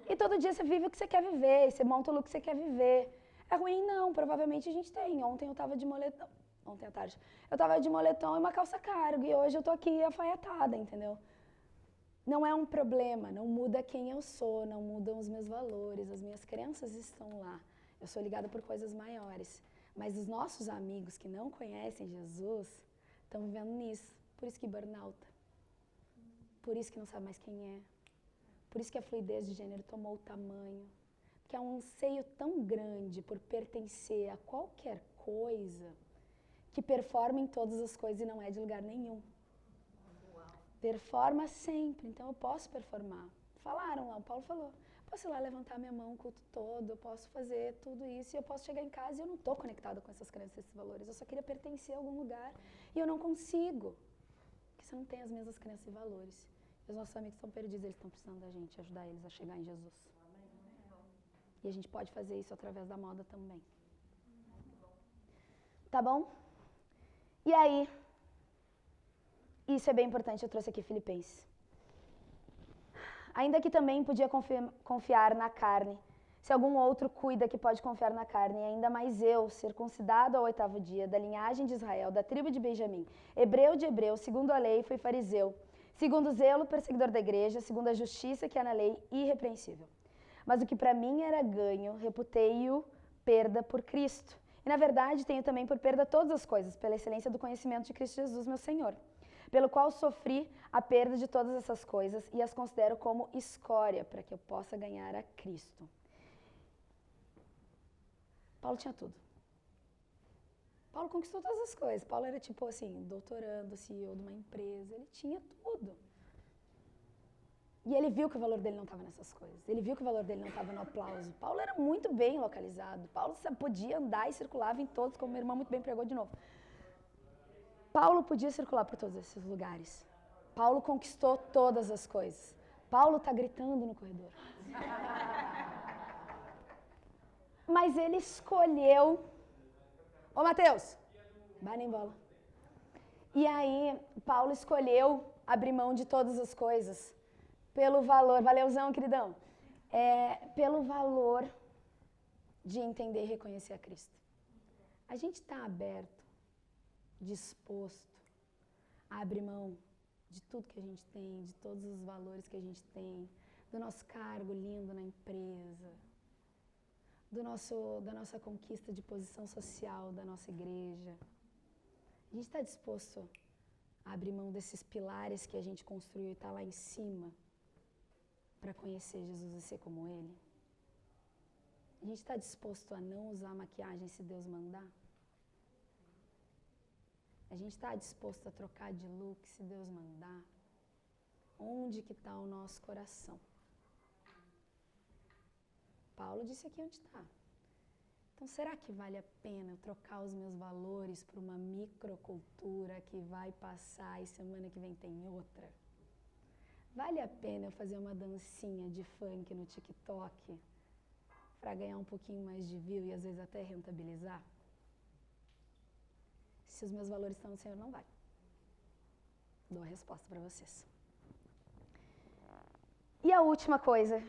E todo dia você vive o que você quer viver. Você monta o look que você quer viver. É ruim? Não. Provavelmente a gente tem. Ontem eu tava de moletom. Ontem à tarde. Eu tava de moletom e uma calça cargo. E hoje eu tô aqui alfaiatada, entendeu? Não é um problema. Não muda quem eu sou. Não mudam os meus valores. As minhas crenças estão lá. Eu sou ligada por coisas maiores. Mas os nossos amigos que não conhecem Jesus estão vivendo nisso. Por isso que burnout. Por isso que não sabe mais quem é. Por isso que a fluidez de gênero tomou o tamanho. Porque há um anseio tão grande por pertencer a qualquer coisa que performa em todas as coisas e não é de lugar nenhum. Performa sempre, então eu posso performar. Falaram lá, o Paulo falou. Posso ir lá levantar minha mão o culto todo, eu posso fazer tudo isso, e eu posso chegar em casa e eu não estou conectada com essas crenças e esses valores. Eu só queria pertencer a algum lugar e eu não consigo. Porque você não tem as mesmas crenças e valores. E os nossos amigos estão perdidos, eles estão precisando da gente, ajudar eles a chegar em Jesus. E a gente pode fazer isso através da moda também. Tá bom? E aí, isso é bem importante, eu trouxe aqui Filipenses. Ainda que também podia confiar na carne, se algum outro cuida que pode confiar na carne, e ainda mais eu, circuncidado ao 8º dia, da linhagem de Israel, da tribo de Benjamim, hebreu de hebreus, segundo a lei, fui fariseu, segundo o zelo, perseguidor da igreja, segundo a justiça que há na lei, irrepreensível. Mas o que para mim era ganho, reputei-o perda por Cristo. E na verdade tenho também por perda todas as coisas, pela excelência do conhecimento de Cristo Jesus, meu Senhor, pelo qual sofri a perda de todas essas coisas e as considero como escória, para que eu possa ganhar a Cristo. Paulo tinha tudo. Paulo conquistou todas as coisas. Paulo era tipo assim, doutorando, CEO de uma empresa, ele tinha tudo. E ele viu que o valor dele não estava nessas coisas. Ele viu que o valor dele não estava no aplauso. Paulo era muito bem localizado. Paulo podia andar e circulava em todos, como minha irmã muito bem pregou de novo. Paulo podia circular por todos esses lugares. Paulo conquistou todas as coisas. Paulo está gritando no corredor. Mas ele escolheu... Ô, Mateus, vai nem bola. E aí, Paulo escolheu abrir mão de todas as coisas. Pelo valor, valeuzão, queridão. Pelo valor de entender e reconhecer a Cristo. A gente está aberto, disposto a abrir mão de tudo que a gente tem, de todos os valores que a gente tem, do nosso cargo lindo na empresa, da nossa conquista de posição social da nossa igreja. A gente está disposto a abrir mão desses pilares que a gente construiu e está lá em cima para conhecer Jesus e ser como Ele? A gente está disposto a não usar maquiagem se Deus mandar? A gente está disposto a trocar de look se Deus mandar? Onde que está o nosso coração? Paulo disse aqui onde está. Então, será que vale a pena eu trocar os meus valores por uma microcultura que vai passar e semana que vem tem outra? Vale a pena eu fazer uma dancinha de funk no TikTok para ganhar um pouquinho mais de view e às vezes até rentabilizar? Se os meus valores estão no Senhor, não vale. Dou a resposta para vocês. E a última coisa,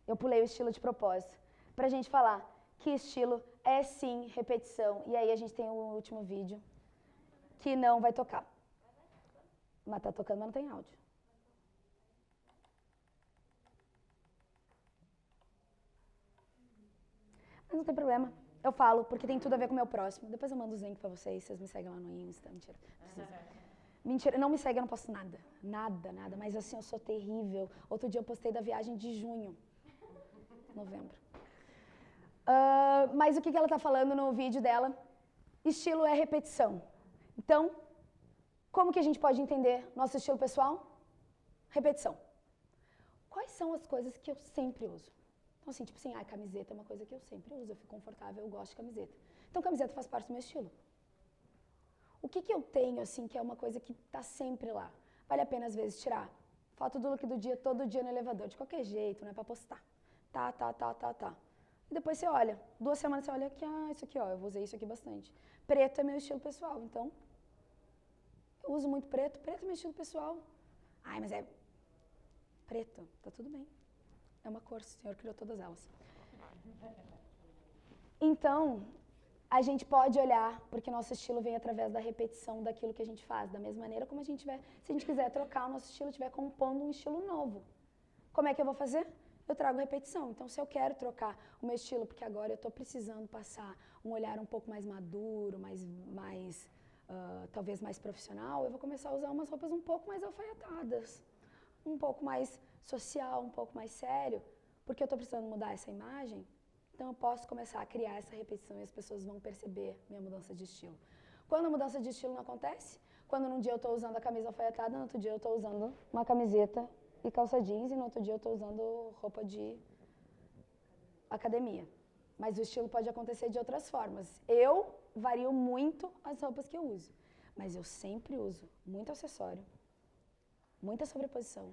eu pulei o estilo de propósito, para a gente falar que estilo é sim repetição. E aí a gente tem o último vídeo, que não vai tocar. Mas tá tocando, mas não tem áudio. Mas não tem problema, eu falo, porque tem tudo a ver com o meu próximo. Depois eu mando os links pra vocês, vocês me seguem lá no Insta, mentira. Mentira, não me segue, eu não posto nada. Nada, mas assim, eu sou terrível. Outro dia eu postei da viagem de junho, novembro. Mas o que ela tá falando no vídeo dela? Estilo é repetição. Então, como que a gente pode entender nosso estilo pessoal? Repetição. Quais são as coisas que eu sempre uso? Então, assim, tipo assim, camiseta é uma coisa que eu sempre uso, eu fico confortável, eu gosto de camiseta. Então, camiseta faz parte do meu estilo. O que eu tenho, assim, que é uma coisa que tá sempre lá? Vale a pena, às vezes, tirar foto do look do dia, todo dia no elevador, de qualquer jeito, não é pra postar. Tá. E depois você olha, 2 semanas você olha aqui, isso aqui, ó, eu usei isso aqui bastante. Preto é meu estilo pessoal, então, eu uso muito preto, preto é meu estilo pessoal. Mas é preto, tá tudo bem. É uma cor, o Senhor criou todas elas. Então, a gente pode olhar, porque nosso estilo vem através da repetição daquilo que a gente faz, da mesma maneira como a gente tiver, se a gente quiser trocar o nosso estilo, estiver compondo um estilo novo. Como é que eu vou fazer? Eu trago repetição. Então, se eu quero trocar o meu estilo, porque agora eu estou precisando passar um olhar um pouco mais maduro, talvez mais profissional, eu vou começar a usar umas roupas um pouco mais alfaiatadas, um pouco mais social, um pouco mais sério, porque eu estou precisando mudar essa imagem. Então, eu posso começar a criar essa repetição e as pessoas vão perceber minha mudança de estilo. Quando a mudança de estilo não acontece, quando num dia eu estou usando a camisa alfaiatada, no outro dia eu estou usando uma camiseta e calça jeans, e no outro dia eu estou usando roupa de academia. Mas o estilo pode acontecer de outras formas. Eu vario muito as roupas que eu uso, mas eu sempre uso muito acessório, muita sobreposição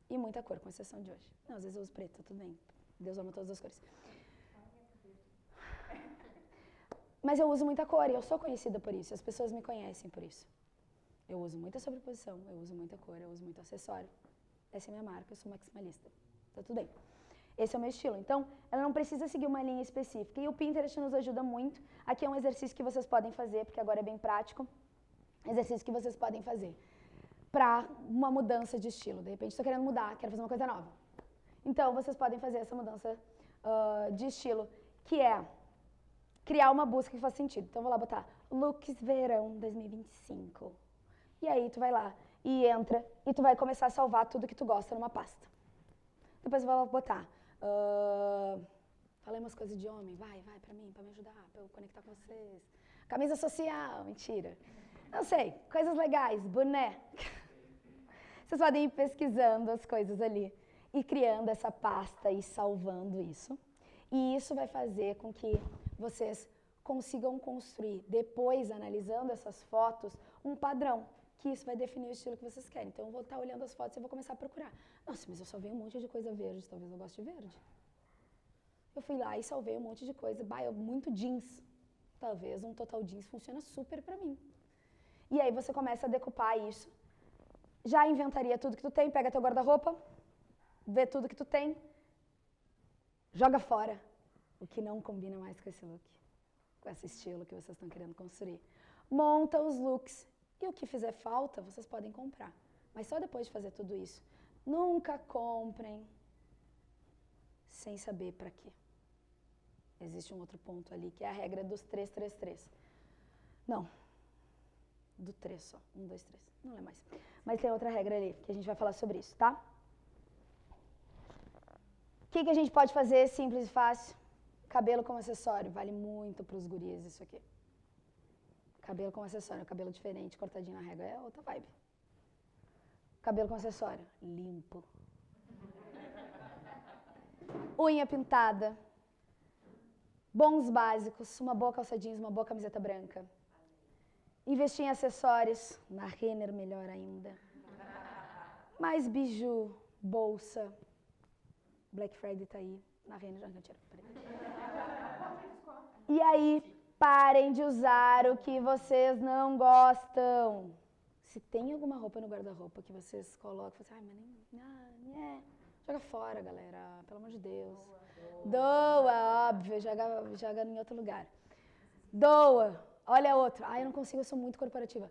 e muita cor, com exceção de hoje. Não, às vezes eu uso preto, tá tudo bem. Deus ama todas as cores. Mas eu uso muita cor e eu sou conhecida por isso, as pessoas me conhecem por isso. Eu uso muita sobreposição, eu uso muita cor, eu uso muito acessório. Essa é a minha marca, eu sou maximalista. Tá tudo bem. Esse é o meu estilo. Então, ela não precisa seguir uma linha específica. E o Pinterest nos ajuda muito. Aqui é um exercício que vocês podem fazer, porque agora é bem prático. Exercício que vocês podem fazer para uma mudança de estilo. De repente, estou querendo mudar, quero fazer uma coisa nova. Então, vocês podem fazer essa mudança de estilo, que é criar uma busca que faz sentido. Então, vou lá botar looks verão 2025. E aí, tu vai lá e entra e tu vai começar a salvar tudo que tu gosta numa pasta. Depois eu vou botar, falei umas coisas de homem, vai pra mim, pra me ajudar, pra eu conectar com vocês. Camisa social, mentira. Não sei, coisas legais, boné. Vocês podem ir pesquisando as coisas ali e criando essa pasta e salvando isso. E isso vai fazer com que vocês consigam construir, depois analisando essas fotos, um padrão. Que isso vai definir o estilo que vocês querem. Então, eu vou estar olhando as fotos e eu vou começar a procurar. Nossa, mas eu salvei um monte de coisa verde, talvez eu goste de verde. Eu fui lá e salvei um monte de coisa, muito jeans. Talvez um total jeans funciona super pra mim. E aí você começa a decupar isso. Já inventaria tudo que tu tem, pega teu guarda-roupa, vê tudo que tu tem, joga fora o que não combina mais com esse look, com esse estilo que vocês estão querendo construir. Monta os looks. E o que fizer falta, vocês podem comprar. Mas só depois de fazer tudo isso. Nunca comprem sem saber para quê. Existe um outro ponto ali, que é a regra dos 3-3-3. Não. Do 3 só. 1, 2, 3. Não é mais. Mas tem outra regra ali, que a gente vai falar sobre isso, tá? O que a gente pode fazer simples e fácil? Cabelo como acessório. Vale muito para os guris isso aqui. Cabelo com acessório, cabelo diferente, cortadinho na régua, é outra vibe. Cabelo com acessório, limpo. Unha pintada. Bons básicos, uma boa calça jeans, uma boa camiseta branca. Investir em acessórios, na Renner melhor ainda. Mais biju, bolsa. Black Friday tá aí, na Renner já não tira. E aí, parem de usar o que vocês não gostam. Se tem alguma roupa no guarda-roupa que vocês colocam, mas joga fora, galera, pelo amor de Deus. Doa, óbvio, joga em outro lugar. Doa, olha outro. Eu não consigo, eu sou muito corporativa.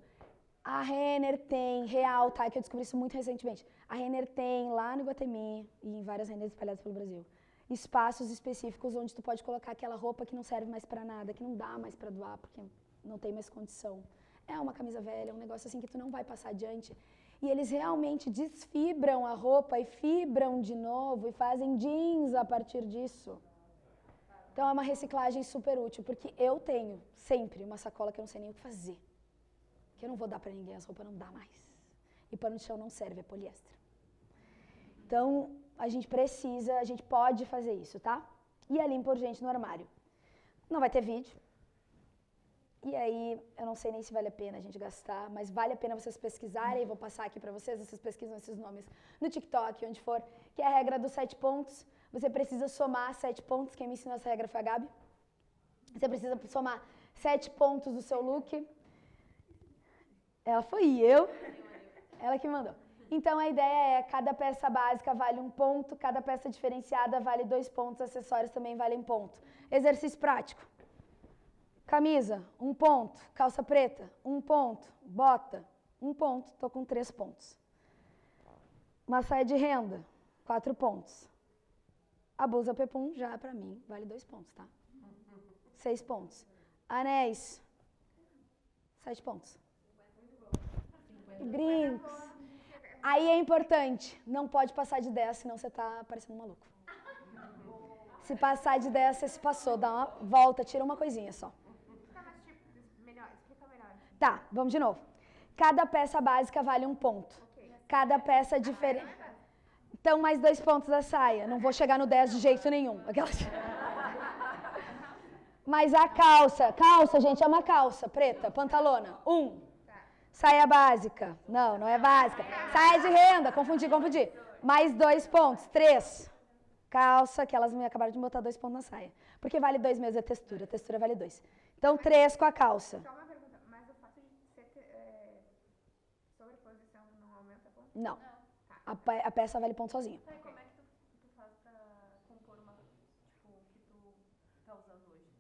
A Renner tem, real, tá, que eu descobri isso muito recentemente. A Renner tem lá no Iguatemi e em várias Renners espalhadas pelo Brasil, espaços específicos onde tu pode colocar aquela roupa que não serve mais pra nada, que não dá mais pra doar, porque não tem mais condição. É uma camisa velha, um negócio assim que tu não vai passar adiante. E eles realmente desfibram a roupa e fibram de novo e fazem jeans a partir disso. Então é uma reciclagem super útil, porque eu tenho sempre uma sacola que eu não sei nem o que fazer. Que eu não vou dar pra ninguém, as roupas não dá mais. E pano de chão não serve, é poliéster. Então, a gente pode fazer isso, tá? E ali por gente no armário. Não vai ter vídeo. E aí, eu não sei nem se vale a pena a gente gastar, mas vale a pena vocês pesquisarem, vou passar aqui pra vocês, vocês pesquisam esses nomes no TikTok, onde for, que é a regra dos 7 pontos. Você precisa somar 7 pontos, quem me ensinou essa regra foi a Gabi. Você precisa somar 7 pontos do seu look. Ela foi eu, ela que mandou. Então, a ideia é, cada peça básica vale 1 ponto, cada peça diferenciada vale 2 pontos, acessórios também valem ponto. Exercício prático. Camisa, 1 ponto. Calça preta, 1 ponto. Bota, 1 ponto. Tô com 3 pontos. Uma saia de renda, 4 pontos. A blusa pepum, já pra mim, vale 2 pontos, tá? 6 pontos. Anéis, 7 pontos. Brincos. Aí é importante, não pode passar de 10, senão você tá parecendo um maluco. Se passar de 10, você se passou. Dá uma volta, tira uma coisinha só. Tá, mas tipo, explica melhor. Tá, vamos de novo. Cada peça básica vale 1 ponto. Ok. Cada peça diferente. Então, mais 2 pontos da saia. Não vou chegar no 10 de jeito nenhum. Aquelas... Mas a calça, gente, é uma calça preta, pantalona. 1. Saia básica. Não, não é básica. Saia de renda. Confundi. Mais 2 pontos. 3. Calça, que elas me acabaram de botar 2 pontos na saia. Porque vale 2 mesmo a textura vale 2. Então, 3 com a calça. Só uma pergunta, mas o fato de ser sobreposição não aumenta ponto? Não. A peça vale ponto sozinha. Tá, e como é que tu faz pra compor uma, tipo, que tu tá usando hoje?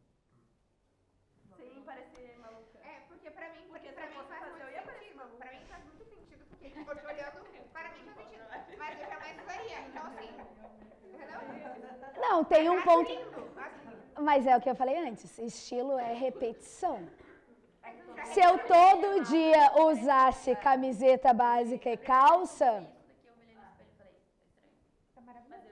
Sem parecer maluca. É, porque pra mim Porque se faz eu fosse fazer, eu ia parecer maluca. Pra mim faz muito sentido, porque tipo, eu tô olhando, para mim faz sentido, mas eu jamais usaria, então assim, entendeu? Não, tem um Acho ponto... lindo, acho lindo. Mas é o que eu falei antes, estilo é repetição. Se eu todo dia usasse camiseta básica e calça, Tá maravilhoso.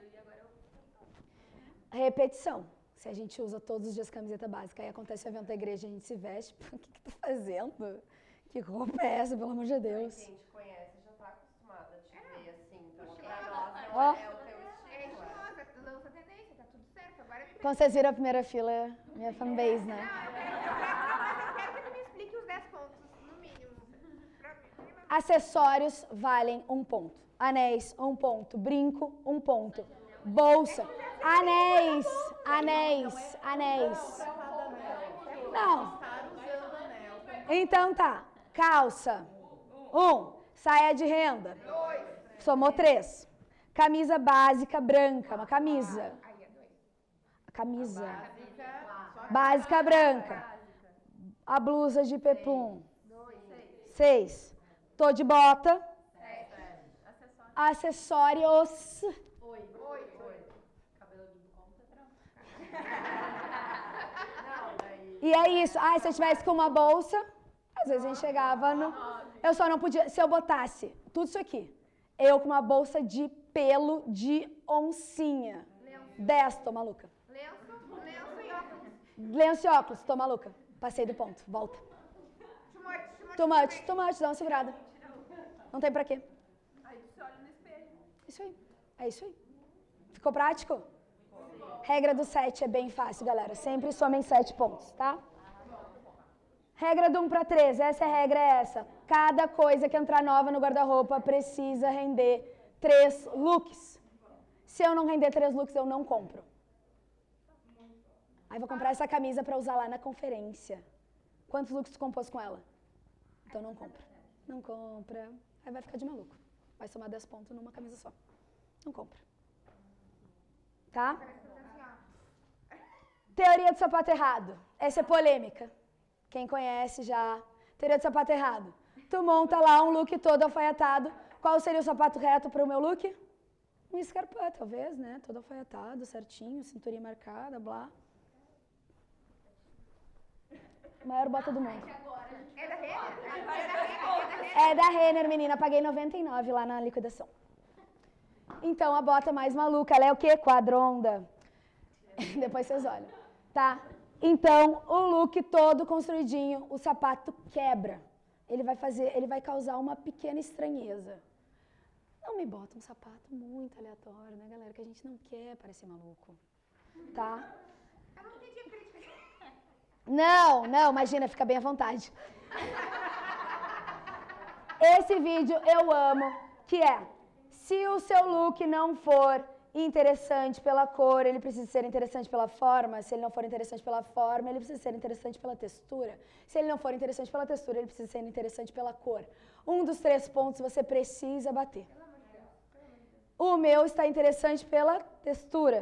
repetição. Se a gente usa todos os dias camiseta básica e acontece o evento da igreja e a gente se veste, o que tá fazendo? Que roupa é essa, pelo amor de Deus? Quem te conhece já tá acostumada a te ver assim, então Estilosa. pra nós não Ó. é o teu É estilo. estilosa, lança tendência, tá tudo certo, agora me Quando vocês viram a primeira fila, minha fanbase, né? eu quero que tu me explique os 10 pontos, no mínimo. Pra mim, Acessórios valem 1 ponto. Anéis, 1 ponto. Brinco, 1 ponto. Bolsa. Anéis. Não. Então tá. Calça, 1. Saia de renda. Somou 3. Camisa básica branca, uma camisa. aí é 2. Camisa. Básica branca. A blusa de pepum. 6. Tô de bota. Acessórios. 8. Cabelo de ponta branco. E é isso. Ah, se eu tivesse com uma bolsa, às vezes a gente chegava no... Eu só não podia... Se eu botasse tudo isso aqui, eu com uma bolsa de pelo de oncinha. 10, tô maluca. Lenço e óculos. Lenço e óculos, tô maluca. Passei do ponto. Volta. Too much. Dá uma segurada. Não tem pra quê. Aí tu se olha no espelho. Isso aí. É isso aí. Ficou prático? Regra do 7 é bem fácil, galera. Sempre somem 7 pontos, tá? Regra do 1 para 3. Essa é a regra, é essa. Cada coisa que entrar nova no guarda-roupa precisa render 3 looks. Se eu não render 3 looks, eu não compro. Aí vou comprar essa camisa para usar lá na conferência. Quantos looks tu compôs com ela? Então não compra. Não compra. Aí vai ficar de maluco. Vai somar 10 pontos numa camisa só. Não compra. Tá? Teoria do sapato errado. Essa é polêmica. Quem conhece já. Teoria do sapato errado. Tu monta lá um look todo alfaiatado. Qual seria o sapato reto para o meu look? Um Scarpa, talvez, né? Todo alfaiatado, certinho, cinturinha marcada, blá. Maior bota do mundo. É da Renner? É da Renner, menina. Paguei 99 lá na liquidação. Então, a bota mais maluca, ela é o quê? Quadronda. Depois vocês olham. Tá? Então, o look todo construidinho, o sapato quebra. Ele vai causar uma pequena estranheza. Não me bota um sapato muito aleatório, né, galera? Que a gente não quer parecer maluco, tá? Eu não entendi a crítica. Não, imagina, fica bem à vontade. Esse vídeo eu amo, que é, se o seu look não for interessante pela cor, ele precisa ser interessante pela forma. Se ele não for interessante pela forma, ele precisa ser interessante pela textura. Se ele não for interessante pela textura, ele precisa ser interessante pela cor. Um dos 3 pontos você precisa bater. O meu está interessante pela textura.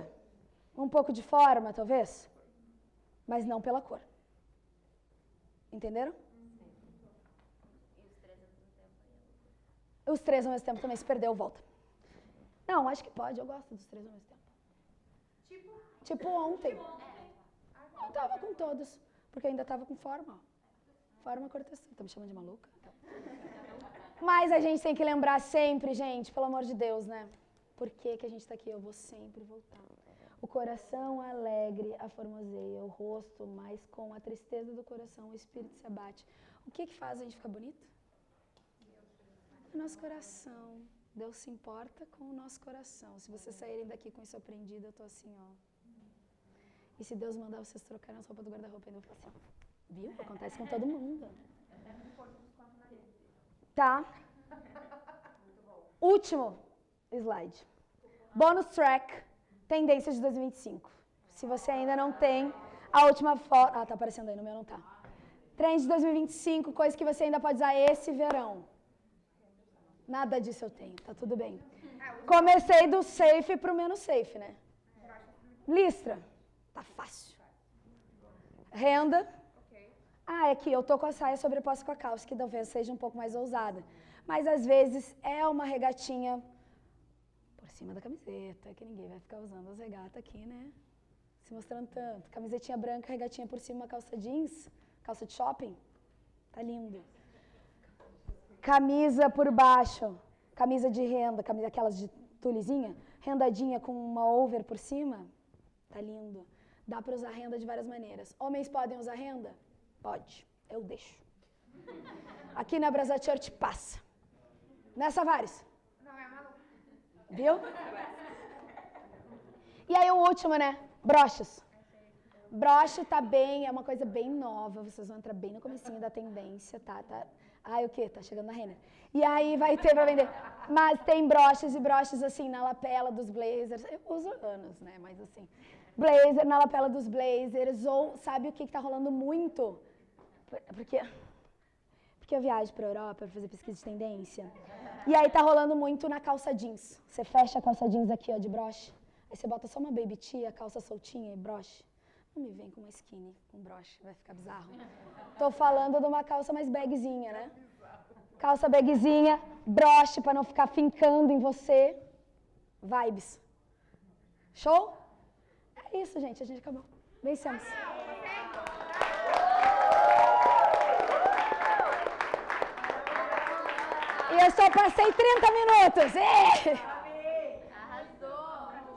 Um pouco de forma, talvez, mas não pela cor. Entenderam? Os 3 ao mesmo tempo também, se perdeu, volta. Não, acho que pode, eu gosto dos 3 ao mesmo tempo. Tipo ontem. Eu tava com todos, porque ainda tava com forma, ó. Forma, cor, textura. Tá me chamando de maluca? Mas a gente tem que lembrar sempre, gente, pelo amor de Deus, né? Por que que a gente tá aqui? Eu vou sempre voltar. O coração alegre aformoseia o rosto, mas com a tristeza do coração o espírito se abate. O que que faz a gente ficar bonito? O nosso coração. Deus se importa com o nosso coração. Se vocês saírem daqui com isso aprendido, eu tô assim, ó. E se Deus mandar vocês trocarem as roupas do guarda-roupa, ainda eu vou falar assim, viu? Acontece com todo mundo. Tá? Último slide. Bônus track, tendências de 2025. Se você ainda não tem a última foto... Ah, tá aparecendo aí, no meu não tá. Trend de 2025, coisa que você ainda pode usar esse verão. Nada disso eu tenho, tá tudo bem. Comecei do safe pro menos safe, né? Listra, tá fácil. Renda. Ah, é que eu tô com a saia sobreposta com a calça, que talvez seja um pouco mais ousada. Mas às vezes é uma regatinha por cima da camiseta, que ninguém vai ficar usando as regatas aqui, né? Se mostrando tanto. Camisetinha branca, regatinha por cima, uma calça jeans, calça de shopping. Tá lindo. Camisa por baixo, camisa de renda, camisa aquelas de tulizinha, rendadinha com uma over por cima, tá lindo. Dá para usar renda de várias maneiras. Homens podem usar renda? Pode, eu deixo. Aqui na Brasa Church passa. Nessa Vares? Não, é maluco. Viu? E aí o último, né? Broches. Broche tá bem, é uma coisa bem nova, vocês vão entrar bem no comecinho da tendência, tá? Ai, o quê? Tá chegando na Renner. E aí vai ter pra vender. Mas tem broches e broches assim, na lapela dos blazers. Eu uso anos, né? Mas assim, blazer na lapela dos blazers. Ou sabe o que tá rolando muito? Porque eu viajo pra Europa pra fazer pesquisa de tendência. E aí tá rolando muito na calça jeans. Você fecha a calça jeans aqui, ó, de broche. Aí você bota só uma baby tee, a calça soltinha e broche. Não me vem com uma skinny, com broche, vai ficar bizarro. Tô falando de uma calça mais bagzinha, né? Calça bagzinha, broche pra não ficar fincando em você. Vibes. Show? É isso, gente, a gente acabou. Vencemos. E eu só passei 30 minutos.